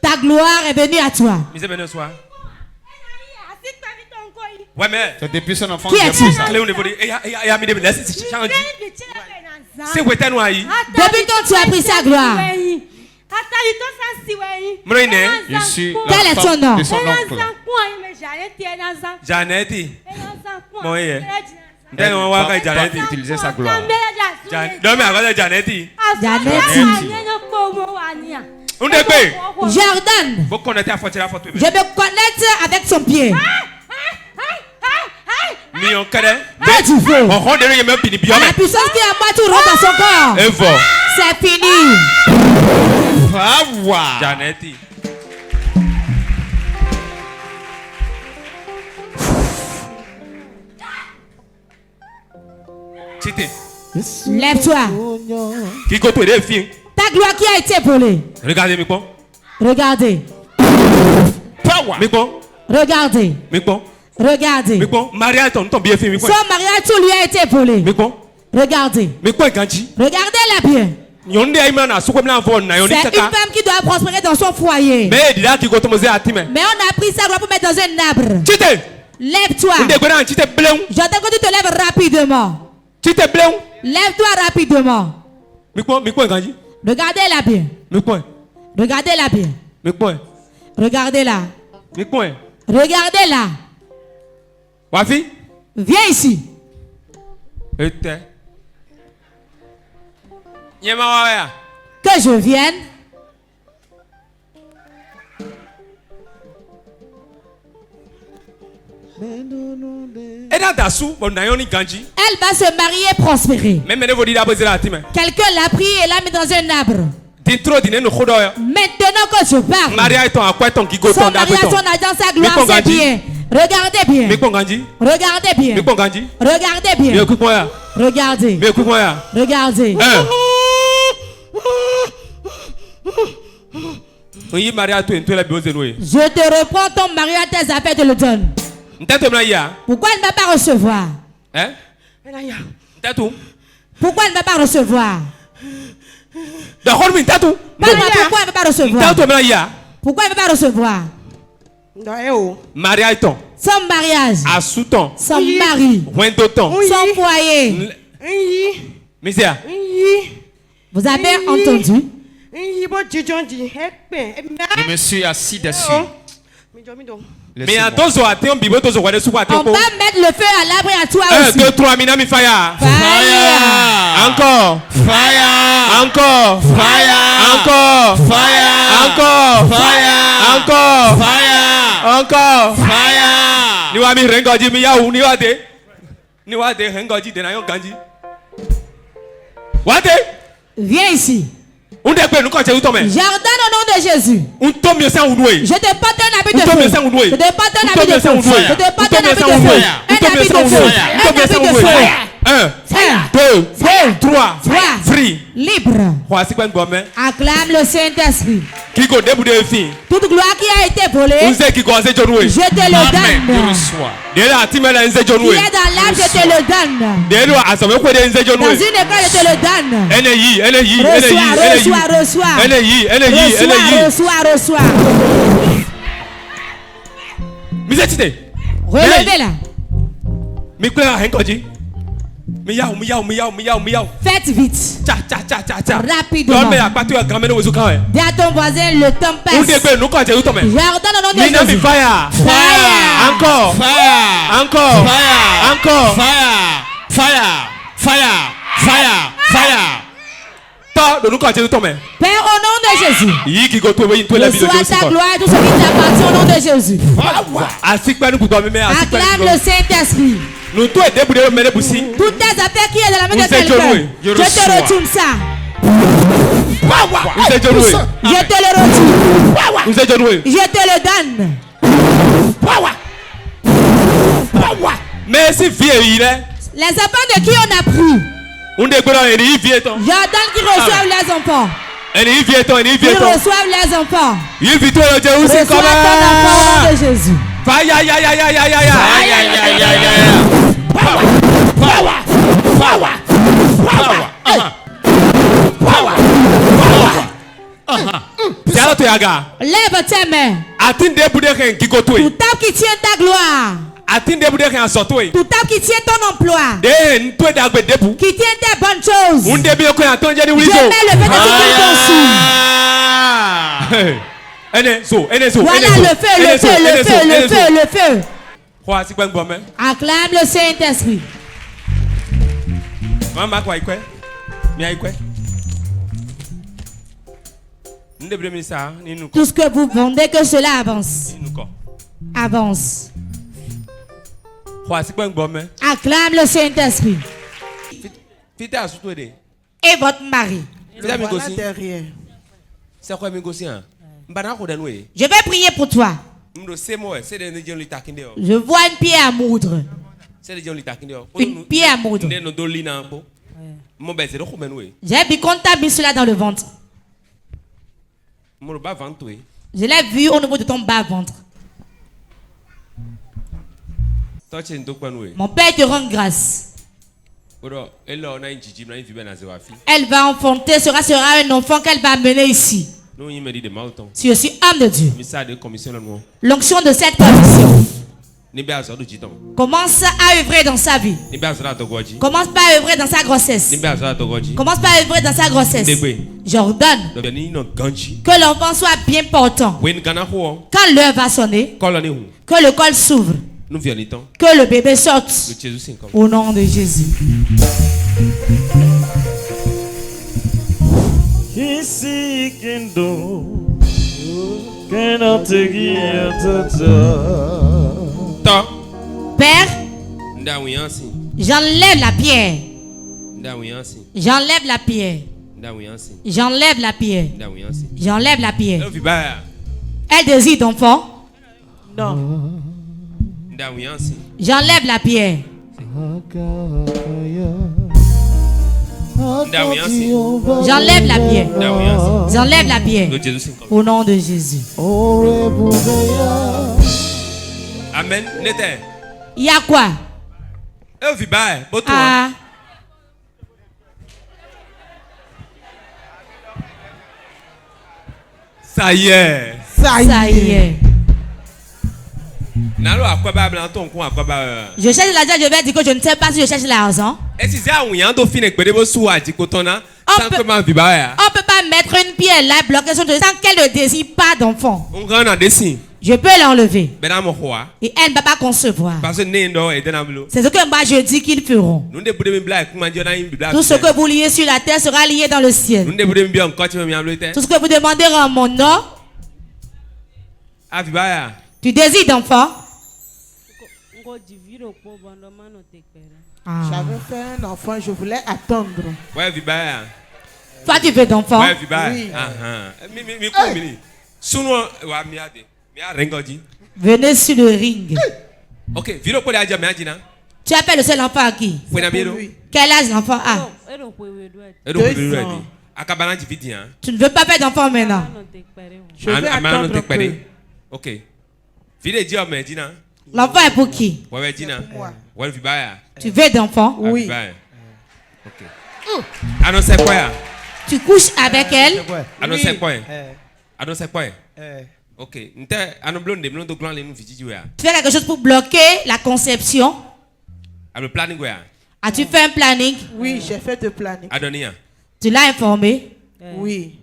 Ta gloire est venue à toi. Misé me le soir. Ouais, mais. Depuis son enfant. Qui es-tu? C'est où est-ce que depuis quand tu as pris sa gloire? Je suis quel est ton nom? De son oncle. Janet. Moi, utiliser sa gloire. Jordan. Je me connecte avec son pied. Ah, tu veux. La puissance qui est en moi, tu rentres dans son corps. C'est fini. Janetti. Lève-toi. Ta gloire qui a été volée. Regardez, regardez. Regardez. Regardez. Son mariage, tout lui a été volé. Regardez. Regardez-la bien. C'est une femme qui doit prospérer dans son foyer. Mais on a pris sa gloire pour mettre dans un arbre. Lève-toi. J'entends que tu te lèves rapidement. Lève-toi rapidement. Regardez-la bien. Regardez-la bien. Regardez-la. Regardez-la. Viens ici. Que je vienne. Elle va se marier et prospérer. Quelqu'un l'a pris et l'a mis dans un arbre. Maintenant que je parle, son mariage, son argent, sa gloire, c'est bien. Regardez bien. Regardez bien. Regardez bien. Regardez. Regardez. Je te reprends ton mari à tes affaires, te le donne. Pourquoi il ne va pas recevoir? Pourquoi il ne va pas recevoir? Pourquoi il ne va pas recevoir? Pourquoi il ne va pas recevoir? Son mariage. Son mari. Son foyer. Vous avez entendu? Je me suis assis dessus. Mais à tous, on va mettre le feu à l'arbre et à toi aussi. 1, 2, 3, Minami fire. Encore. Fire. Encore. Fire. Encore. Fire. Encore. Fire. Encore. Fire. Encore. Fire. Ni wa mi rengoji mi ya u ni wa de. Ni wa de rengoji de na yo ganji. Wa de. Viens ici. Jardin au nom de Jésus. Je te porte un habit de feu. Je te porte un habit de feu. Je te porte un habit de feu. Je te porte un habit de feu. Un habit de feu. Un habit de feu. 1, 2, 3, free. Libre. Acclame le Saint-Esprit. Toute gloire qui a été volée, je te le donne. Qui est dans l'âme, je te le donne. Dans une école, je te le donne. Reçois. Relevez-la. Faites vite. Rapidement. Dis à ton voisin, le temps passe. Jardin au nom de Jésus. Fire. Encore. Fire. Encore. Fire. Encore. Fire. Fire. Fire. Fire. Père, au nom de Jésus. Reçois ta gloire et tout ce qui t'appartient au nom de Jésus. Acclame le Saint-Esprit. Toutes tes affaires qui est dans la main de quelqu'un, je te retourne ça. Je te le retourne. Je te le donne. Merci, vieille. Les enfants de qui on a pris? Jordan qui reçoivent les enfants. Ils reçoivent les enfants. Reçois ton enfant au nom de Jésus. Lève tes mains. Tout table qui tient ta gloire. Tout table qui tient ton emploi. Qui tient tes bonnes choses. Je mets le feu dessus. Voilà le feu. Acclame le Saint-Esprit. Tout ce que vous vendez, que cela avance. Avance. Acclame le Saint-Esprit. Et votre mari. Je vais prier pour toi. Je vois une pierre à moudre. Une pierre à moudre. J'ai vu qu'on t'a mis cela dans le ventre. Je l'ai vu au niveau de ton bas ventre. Mon Père te rend grâce. Elle va enfanter, sera un enfant qu'elle va amener ici. Si je suis homme de Dieu, l'onction de cette commission commence à œuvrer dans sa vie. Commence pas à œuvrer dans sa grossesse. Commence pas à œuvrer dans sa grossesse. J'ordonne que l'enfant soit bien portant. Quand l'heure va sonner, que le col s'ouvre. Que le bébé sorte. Au nom de Jésus. Père, j'enlève la pierre. J'enlève la pierre. J'enlève la pierre. J'enlève la pierre. Elle désire d'enfant? Non. J'enlève la pierre. J'enlève la pierre. J'enlève la pierre. Au nom de Jésus. Amen. Il y a quoi? Ah. Ça y est. Ça y est. Je cherche l'argent, je vais dire que je ne sais pas si je cherche l'argent. On peut pas mettre une pierre là, bloquer son désir sans qu'elle ne désire pas d'enfant. Je peux l'enlever. Et elle ne va pas concevoir. C'est ce que moi je dis qu'ils feront. Tout ce que vous liez sur la terre sera lié dans le ciel. Tout ce que vous demanderez en mon nom. Tu désires d'enfant? J'avais fait un enfant, je voulais attendre. Toi, tu veux d'enfant? Oui. Venez sur le ring. Ok, tu appelles le seul enfant à qui? Quel âge l'enfant a? 2 ans. Tu ne veux pas faire d'enfant maintenant? Je vais attendre un peu. Ok. L'enfant est pour qui? Tu veux d'enfant? Oui. Tu couches avec elle? Ok. Tu fais quelque chose pour bloquer la conception? As-tu fait un planning? Oui, j'ai fait le planning. Tu l'as informé? Oui.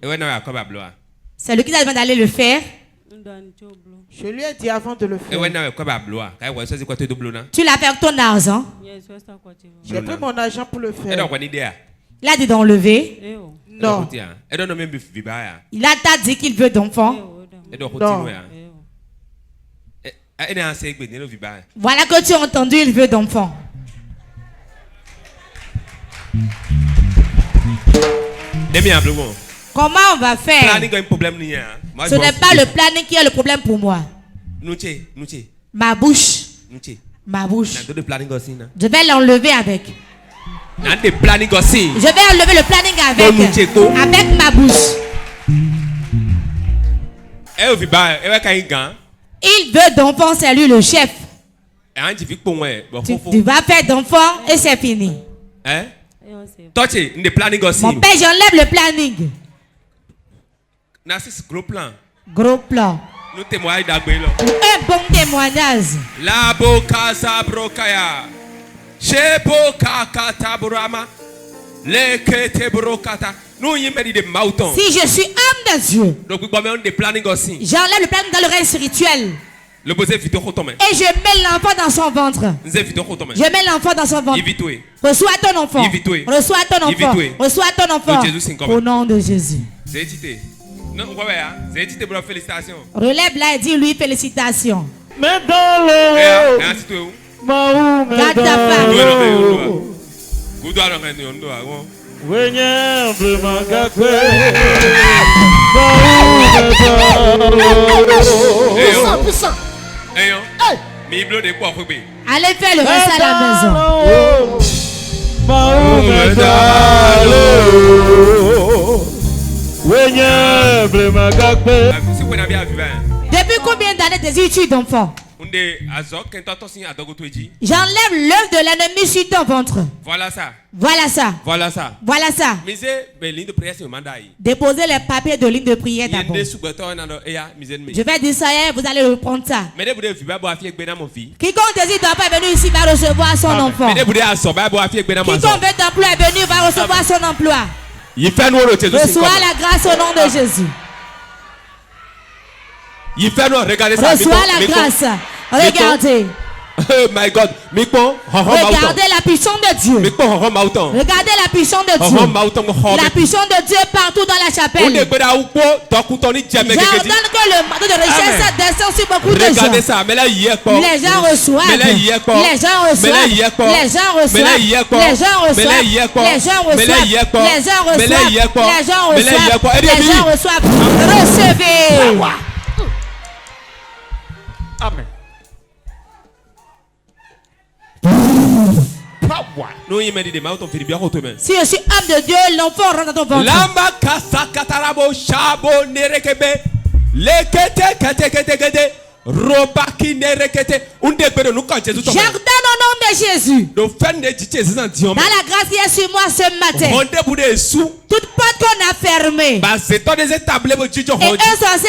C'est lui qui t'a demandé d'aller le faire? Je lui ai dit avant de le faire. Tu l'as fait avec ton argent? J'ai pris mon argent pour le faire. Il a dit d'enlever? Non. Il a dit qu'il veut d'enfant? Non. Voilà que tu as entendu, il veut d'enfant. Comment on va faire? Ce n'est pas le planning qui est le problème pour moi. Ma bouche. Ma bouche. Je vais l'enlever avec. Je vais enlever le planning avec ma bouche. Il veut d'enfant, c'est lui le chef. Tu vas faire d'enfant et c'est fini. Mon père, j'enlève le planning. Gros plan. Un bon témoignage. La boca sabrokaya. Shebo kakata burama. Le kete brokata. Si je suis homme de Dieu, j'enlève le planning dans le règne spirituel. Et je mets l'enfant dans son ventre. Je mets l'enfant dans son ventre. Reçois ton enfant. Reçois ton enfant. Reçois ton enfant. Au nom de Jésus. Relève là et dis-lui félicitations. Garde ta femme. Allez faire le reste à la maison. Depuis combien d'années désires-tu d'enfant? J'enlève l'œuvre de l'ennemi sur ton ventre. Voilà ça. Voilà ça. Voilà ça. Voilà ça. Déposez les papiers de ligne de prière d'abord. Je vais dire ça et vous allez reprendre ça. Quiconque désire d'enfant est venu ici va recevoir son enfant. Quiconque veut d'emploi est venu va recevoir son emploi. Reçois la grâce au nom de Jésus. Reçois la grâce. Regardez. Oh my God. Regardez la puissance de Dieu. Regardez la puissance de Dieu. La puissance de Dieu partout dans la chapelle. J'ordonne que le manteau de richesse descend sur beaucoup de gens. Regardez ça. Les gens reçoivent. Les gens reçoivent. Les gens reçoivent. Les gens reçoivent. Les gens reçoivent. Les gens reçoivent. Les gens reçoivent. Les gens reçoivent. Recevez. Amen. Si je suis homme de Dieu, l'enfant rentre dans ton ventre. Lamba kasa katarabo shabo nerekebe lekete kete robaki nerekete undebere nukanche zuto. J'ordonne au nom de Jésus. Dans la grâce qui est sur moi ce matin. Toute porte qu'on a fermée. Et un sorcier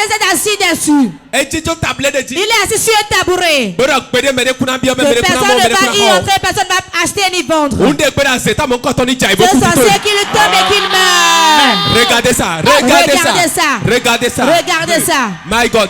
s'est assis dessus. Il est assis sur un tabouret. Personne ne va y entrer, personne ne va acheter ni vendre. Ce sorcier qui le tombe et qu'il meurt. Regardez ça. Regardez ça. My God.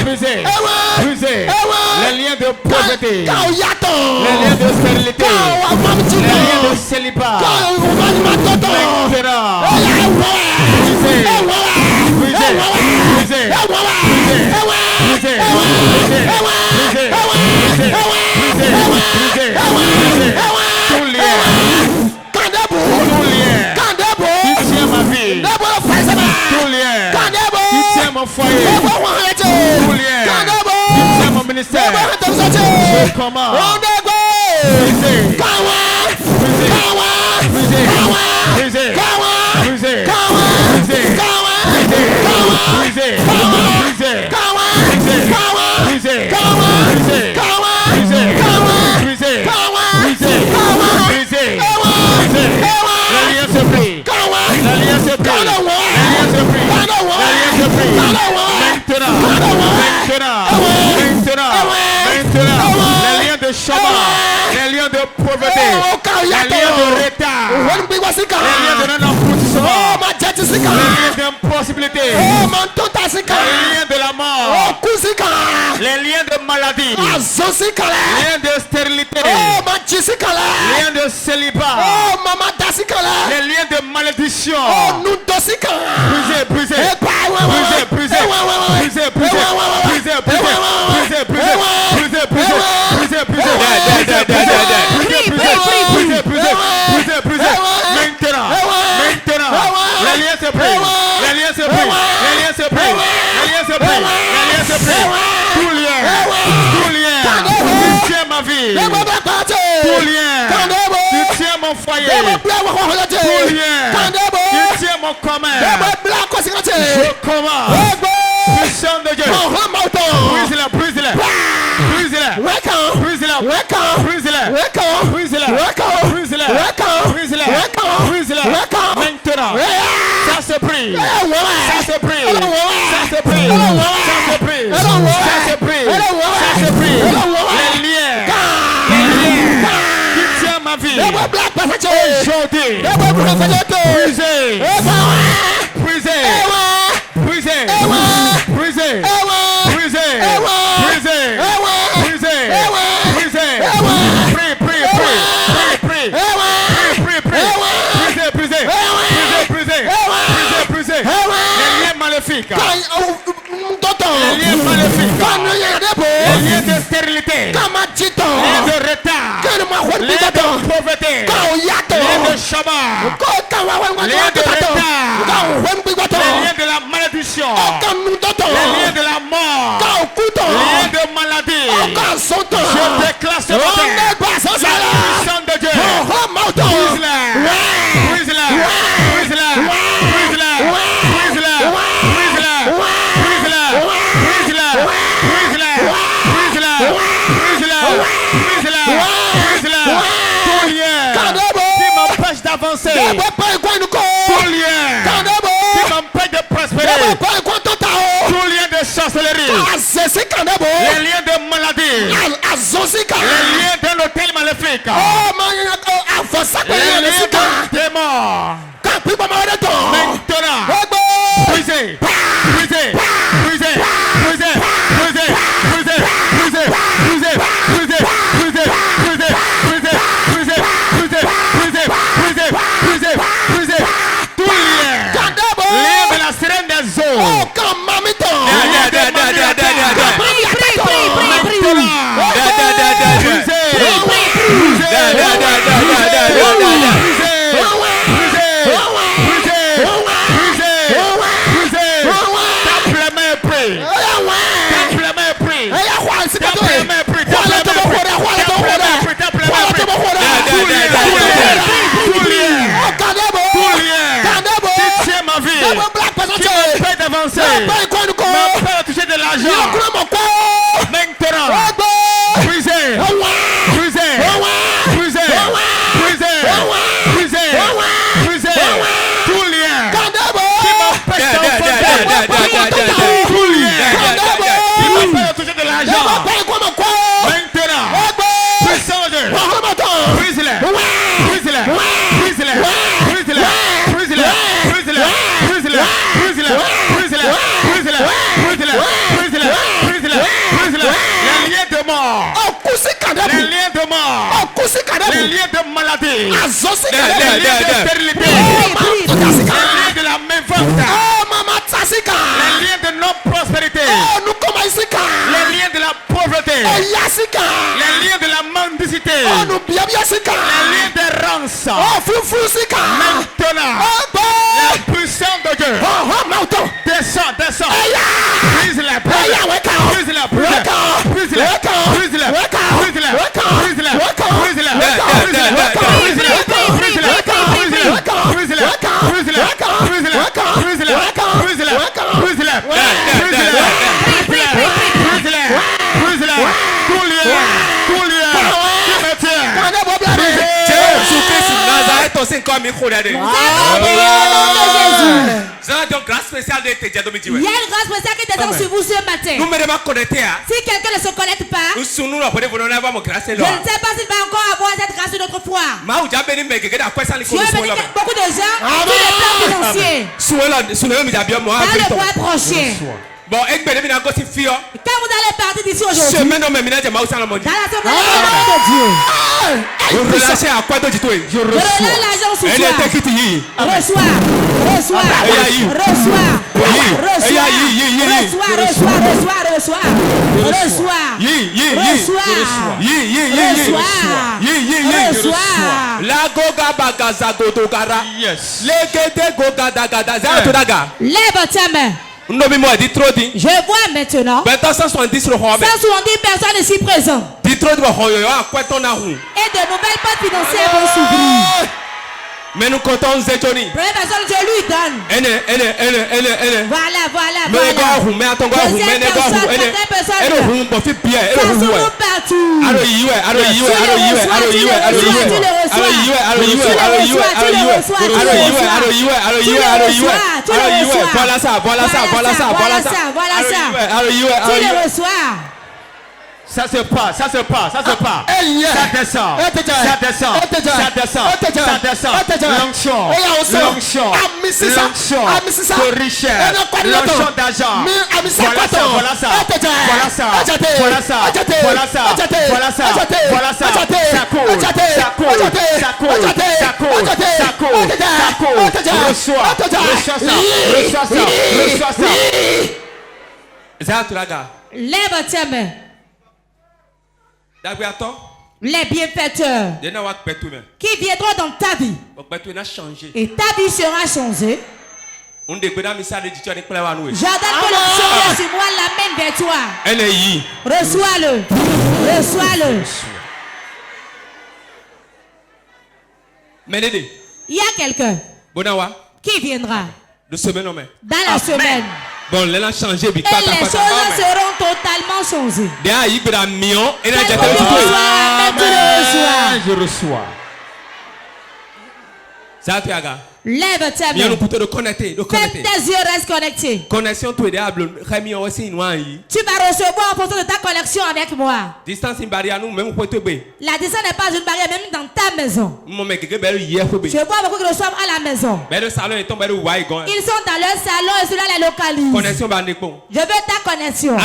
Brisez. Les liens de pauvreté. Les liens de stérilité. Les liens de célibat. Mon foyer, tout lien, c'est mon ministère, je commande, Maintenant, les liens de chômage, les liens de pauvreté, les liens de retard, les liens de non-accomplissement, les liens d'impossibilité, les liens de la mort, les liens de maladie, les liens de stérilité, les liens de célibat, les liens de malédiction, brisez. Maintenant, les liens se brisent. Tout lien qui tient ma vie, tout lien qui tient mon foyer, tout lien qui tient mon commerce, je commande. Puissant de Dieu, brise-la. Maintenant, ça se prie. Les liens qui tiennent ma vie aujourd'hui, brisez. Les liens maléfiques. Les liens de stérilité. Les liens de retard. Les liens de pauvreté. Les liens de chômage. Les liens de retard. Les liens de la malédiction. Les liens de la mort. Les liens de maladie. Je déclare ce matin la puissance de Dieu. Brise-la. D'avancer, tout lien qui m'empêche de prospérer, tout lien de sorcellerie, les liens de maladie, les liens d'un hôtel maléfique, les liens de démons. Maintenant, brisez. M'empêche de toucher de l'argent. Maintenant, brisez. Tout lien qui m'empêche de toucher de l'argent. Maintenant, puissant Dieu, brise-les. Brise-les. stérilité. Les liens de stérilité. Les liens de la main forte. Les liens de non-prospérité. Les liens de la pauvreté. Les liens de la mendicité. Les liens des rances. Maintenant, la puissance de Dieu descend. Brise-la, brise-la, brise-la, brise-la, brise-la, brise-la, brise-la, donc grâce spéciale de Tédia Domiti. Il y a une grâce spéciale qui descend sur vous ce matin. Nous me connecter. Si quelqu'un ne se connecte pas, je ne sais pas s'il va encore avoir cette grâce une autre fois. Dieu bénit beaucoup de gens sur le plan financier. Dans le mois prochain. Bon, quand vous allez partir d'ici aujourd'hui, dans la semaine de Dieu, relâchez à quoi d'autre je reçois l'argent sous toi. La goga bagaza godogara. Yes. Legede goga daga daga. Lève ta main. Je vois maintenant 170 personnes ici présentes. Et de nouvelles portes financières vont s'ouvrir. Mais nous comptons Zétoni. Première personne, je lui donne. Voilà. Deuxième personne, Voilà ça. Tu le reçois. Ça se passe. Ça descend. L'onction de richesse, l'onction d'argent. Voilà ça. Ça coule. Reçois ça. Lève tes mains. Les bienfaiteurs qui viendront dans ta vie et ta vie sera changée. J'ordonne que l'onction vienne sur moi, l'amène vers toi. Reçois-le. Il y a quelqu'un qui viendra dans la semaine. Bon, les choses seront totalement changées. Je reçois. Lève ta main. Fais tes yeux, reste connecté. Tu vas recevoir en fonction de ta connexion avec moi. La distance n'est pas une barrière, même dans ta maison. Je vois beaucoup qui reçoivent à la maison. Ils sont dans leur salon et cela les localise. Je veux ta connexion.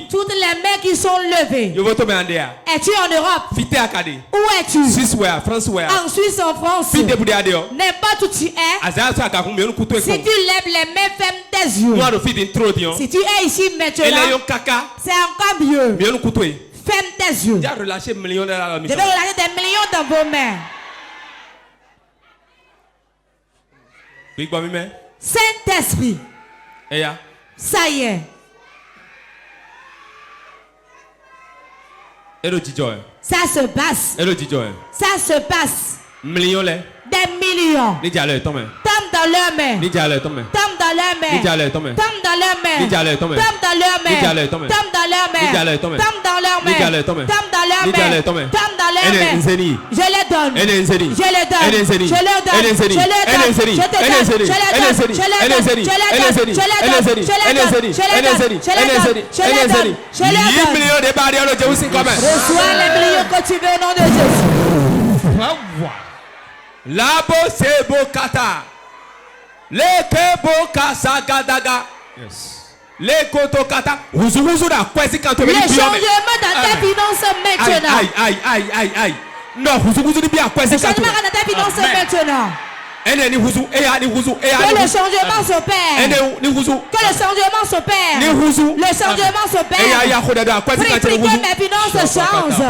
Toutes les mains qui sont levées. Es-tu en Europe? Où es-tu? En Suisse, en France. N'importe où tu es. Si tu lèves les mains, ferme tes yeux. Si tu es ici maintenant, c'est encore mieux. Ferme tes yeux. Je vais relâcher des millions dans vos mains. Saint-Esprit. Ça y est. Ça se passe. Ça se passe. Des millions. Tombe dans leurs mains. Tombe dans leurs mains. Tombe dans leurs mains. Tombe dans leurs mains. Tombe dans leurs mains. Tombe dans leurs mains. Tombe dans leurs mains. Tombe dans leurs mains. Je les donne. Je les donne. Je les donne. Je les donne. Je te donne. Je les donne. Reçois les millions que tu veux au nom de Jésus. Labo sebo kata. Leke kasa gadaga. Yes. Le koto kata. Huzu da kwesi kanto. Le changement dans tes finances maintenant. Aïe. Non, vous avez bien quoi c'est ça. Le changement dans ta finance maintenant. Que le changement s'opère. Que le changement s'opère. Le changement s'opère. Prie que mes finances changent.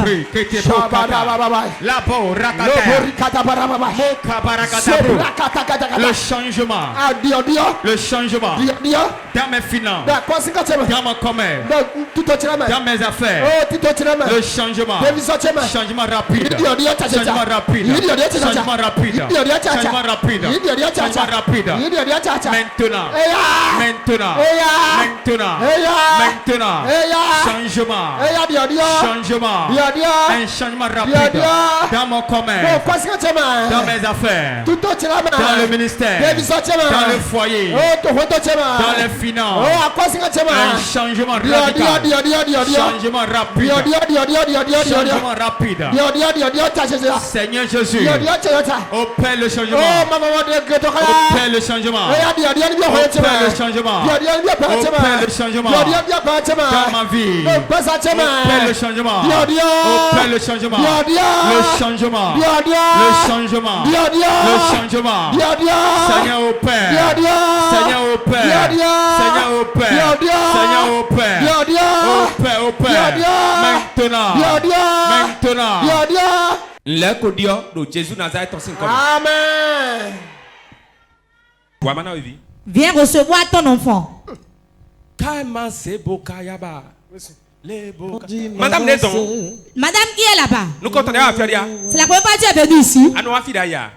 Le changement. Le changement. Dans mes finances. Dans mon commerce. Dans mes affaires. Le changement. Changement rapide. Changement rapide. Changement rapide. Changement rapide. Changement rapide. Maintenant. Maintenant. Maintenant. Changement. Changement. Un changement rapide. Dans mon commerce. Dans mes affaires. Dans le ministère. Dans le foyer. Dans les finances. Un changement radical. Changement rapide. Changement rapide. Seigneur Jésus. Opère le changement. Opère le changement. Opère le changement. Opère le changement. Dans ma vie. Opère le changement. Opère le changement. Le changement. Le changement. Le changement. Seigneur opère. Seigneur opère. Seigneur opère. Seigneur opère. Opère. Maintenant. Maintenant. Amen. Viens recevoir ton enfant. Madame Nézon. Madame qui est là-bas? Nous comptons à faire. C'est la première fois que tu es venu ici.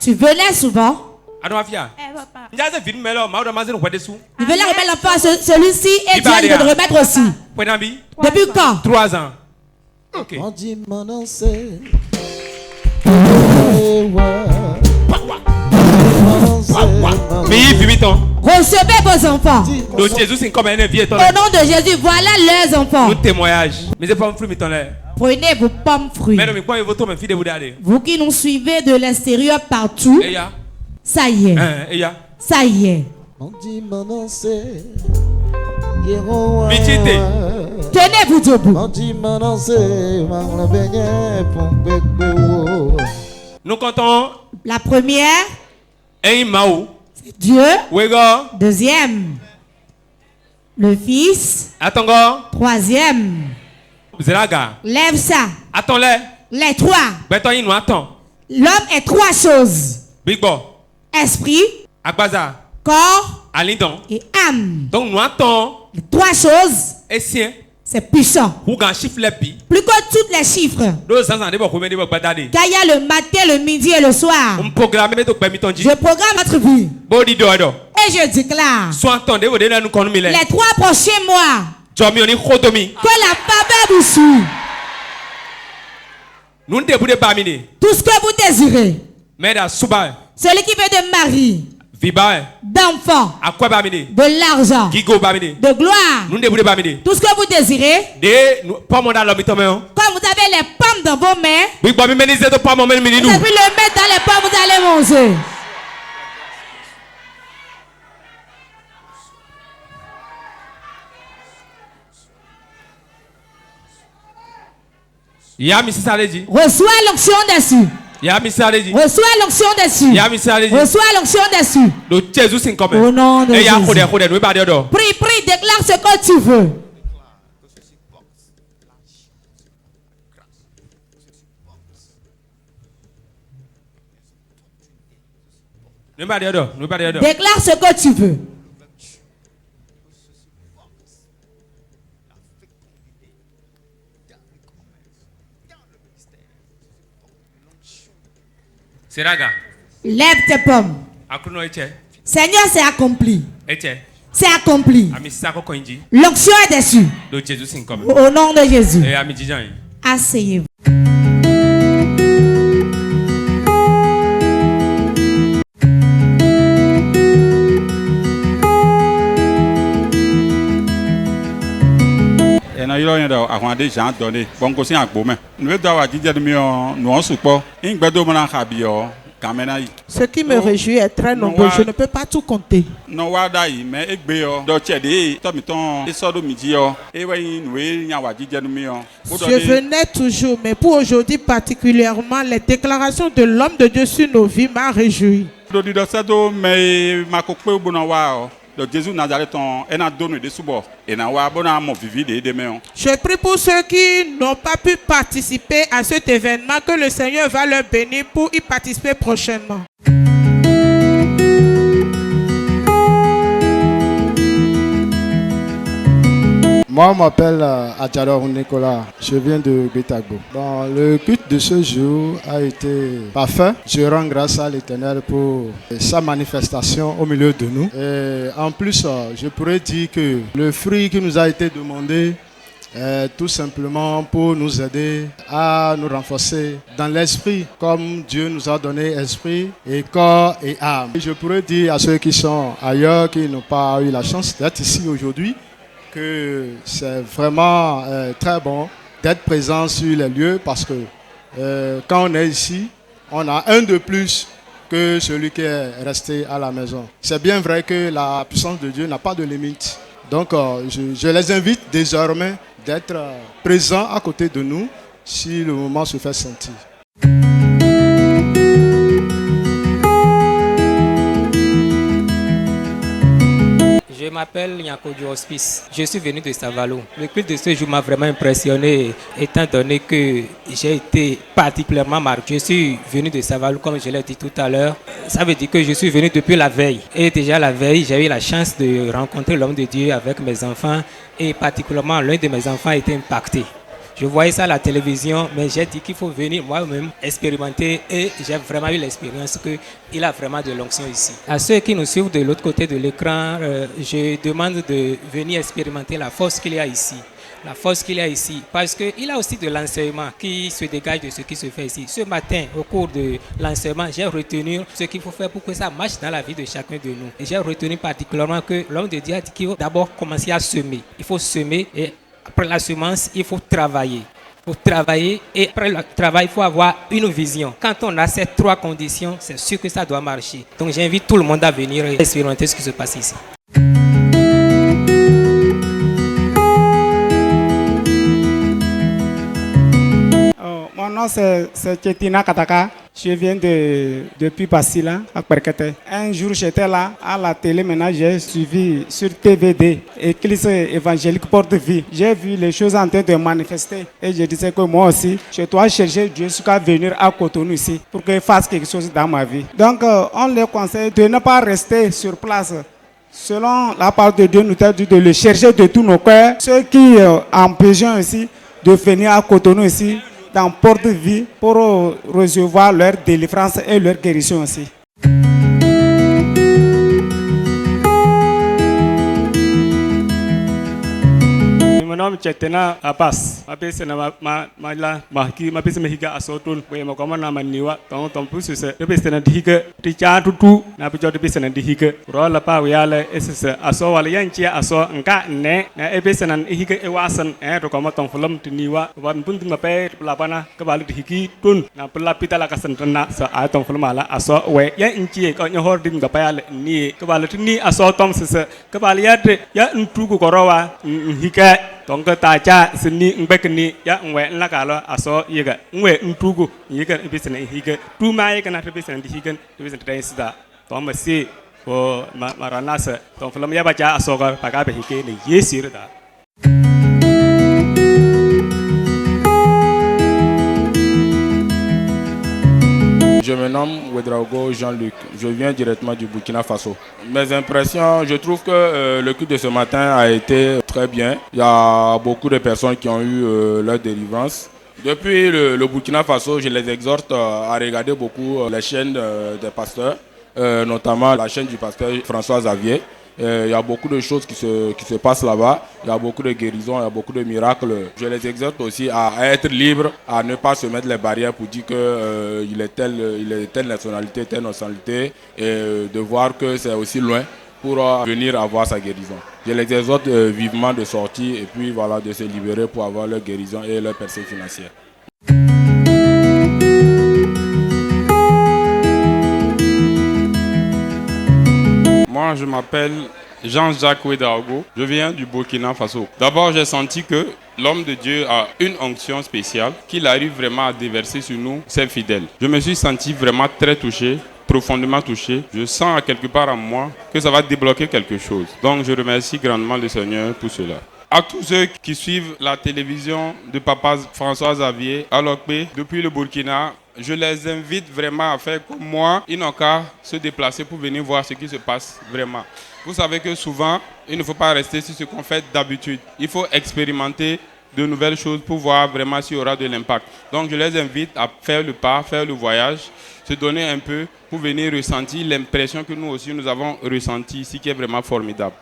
Tu venais souvent. Il veut la remettre l'enfant à celui-ci et Dieu veut le remettre aussi. Depuis quand? 3 ans. Ok. Recevez vos enfants. Au nom de Jésus, voilà leurs enfants. Prenez vos pommes fruits. Vous qui nous suivez de l'extérieur partout. Ça y est. Ça y est. Tenez-vous debout. Nous comptons. La première, c'est Dieu. Deuxième, le Fils. Troisième, lève ça. Les trois. L'homme est 3 choses. Esprit, corps et âme. Donc nous attendons. Les 3 choses. C'est puissant. Plus que tous les chiffres. Car il y a le matin, le midi et le soir. Je programme votre vie. Et je déclare. Les 3 prochains mois. Que la faveur vous suit. Tout ce que vous désirez. Celui qui veut de mari. D'enfants, de l'argent, de gloire, tout ce que vous désirez, quand vous avez les pommes dans vos mains, vous avez le mettre dans les pommes, vous allez manger. Reçois l'onction dessus. Reçois l'onction dessus. Reçois l'onction dessus. Au nom de Jésus. Prie, prie, déclare ce que tu veux. Déclare ce que tu veux. Lève tes pommes. Seigneur, c'est accompli. C'est accompli. L'onction est dessus. Au nom de Jésus. Asseyez-vous. Ce qui me réjouit est très nombreux, je ne peux pas tout compter. Je venais toujours, mais pour aujourd'hui particulièrement, les déclarations de l'homme de Dieu sur nos vies m'a réjoui. Je prie pour ceux qui n'ont pas pu participer à cet événement, que le Seigneur va leur bénir pour y participer prochainement. Moi, je m'appelle Adjador Nicolas, je viens de Bétago. Bon, le culte de ce jour a été parfait. Je rends grâce à l'Éternel pour sa manifestation au milieu de nous. Et en plus, je pourrais dire que le fruit qui nous a été demandé est tout simplement pour nous aider à nous renforcer dans l'esprit, comme Dieu nous a donné esprit et corps et âme. Et je pourrais dire à ceux qui sont ailleurs, qui n'ont pas eu la chance d'être ici aujourd'hui, que c'est vraiment très bon d'être présent sur les lieux parce que quand on est ici, on a un de plus que celui qui est resté à la maison. C'est bien vrai que la puissance de Dieu n'a pas de limite. Donc je les invite désormais d'être présents à côté de nous si le moment se fait sentir. Je m'appelle Nyako du Hospice. Je suis venu de Savalo. Le culte de ce jour m'a vraiment impressionné étant donné que j'ai été particulièrement marqué. Je suis venu de Savalo comme je l'ai dit tout à l'heure. Ça veut dire que je suis venu depuis la veille. Et déjà la veille, j'ai eu la chance de rencontrer l'homme de Dieu avec mes enfants et particulièrement l'un de mes enfants a été impacté. Je voyais ça à la télévision, mais j'ai dit qu'il faut venir moi-même expérimenter et j'ai vraiment eu l'expérience qu'il a vraiment de l'onction ici. À ceux qui nous suivent de l'autre côté de l'écran, je demande de venir expérimenter la force qu'il y a ici. La force qu'il y a ici, parce qu'il a aussi de l'enseignement qui se dégage de ce qui se fait ici. Ce matin, au cours de l'enseignement, j'ai retenu ce qu'il faut faire pour que ça marche dans la vie de chacun de nous. Et j'ai retenu particulièrement que l'homme de Dieu a dit qu'il faut d'abord commencer à semer. Il faut semer et après la semence, il faut travailler. Il faut travailler et après le travail, il faut avoir une vision. Quand on a ces trois conditions, c'est sûr que ça doit marcher. Donc j'invite tout le monde à venir expérimenter ce qui se passe ici. Mon nom c'est Chetina Kataka. Je viens depuis Basila, à Perkete. Un jour, j'étais là, à la télé, maintenant j'ai suivi sur TVD, Église évangélique Porte-Vie. J'ai vu les choses en train de manifester et je disais que moi aussi, je dois chercher Dieu jusqu'à venir à Cotonou ici pour qu'il fasse quelque chose dans ma vie. Donc, on les conseille de ne pas rester sur place. Selon la parole de Dieu, nous a dit de le chercher de tous nos cœurs. Ceux qui ont besoin aussi de venir à Cotonou ici, dans Porte-Vie pour recevoir leur délivrance et leur guérison aussi. Mon nom est Chetina Abbas. Ma pèse na ma ki ma pèse mehiga asotun. We ma koma na maniwa. Ton plus c'est le pèse na dihiga. Ticha tutu na pèse de pèse na dihiga. Rola pa we ala ss aso wala yanchia aso nka ne na e pèse na dihiga e wasan to koma ton fulam tiniwa. Wan pun ma pe la bana ka bal dihiki tun na pula pita la kasan na sa a ton fulam ala aso we yanchie ko nyohor din ga pa ala ni ka bal tini aso tom ss ka bal ya ntu ko rowa hika. Donc tacha sini ngbekni ya ngwe nlakalo aso yega ngwe ntugo yega ibisene higa tu ma yega na ibisene higa ibisene tensida to ma si o maranasa to fulam ya bacha aso ga paga be hike ne yesirda. Je me nomme Ouedraogo Jean-Luc, je viens directement du Burkina Faso. Mes impressions, je trouve que le culte de ce matin a été très bien. Il y a beaucoup de personnes qui ont eu leur délivrance. Depuis le Burkina Faso, je les exhorte à regarder beaucoup les chaînes des pasteurs, notamment la chaîne du pasteur François Xavier. Il y a beaucoup de choses qui se passent là-bas. Il y a beaucoup de guérisons, il y a beaucoup de miracles. Je les exhorte aussi à être libres, à ne pas se mettre les barrières pour dire qu'il est telle nationalité, et de voir que c'est aussi loin pour venir avoir sa guérison. Je les exhorte vivement de sortir et puis voilà, de se libérer pour avoir leur guérison et leur percée financière. Moi, je m'appelle Jean-Jacques Ouedraogo. Je viens du Burkina Faso. D'abord, j'ai senti que l'homme de Dieu a une onction spéciale, qu'il arrive vraiment à déverser sur nous, ses fidèles. Je me suis senti vraiment très touché, profondément touché. Je sens à quelque part en moi que ça va débloquer quelque chose. Donc, je remercie grandement le Seigneur pour cela. À tous ceux qui suivent la télévision de Papa François Xavier à Lokpe depuis le Burkina, je les invite vraiment à faire comme moi. Ils n'ont qu'à se déplacer pour venir voir ce qui se passe vraiment. Vous savez que souvent, il ne faut pas rester sur ce qu'on fait d'habitude. Il faut expérimenter de nouvelles choses pour voir vraiment s'il y aura de l'impact. Donc je les invite à faire le pas, faire le voyage, se donner un peu pour venir ressentir l'impression que nous aussi nous avons ressentie ici qui est vraiment formidable.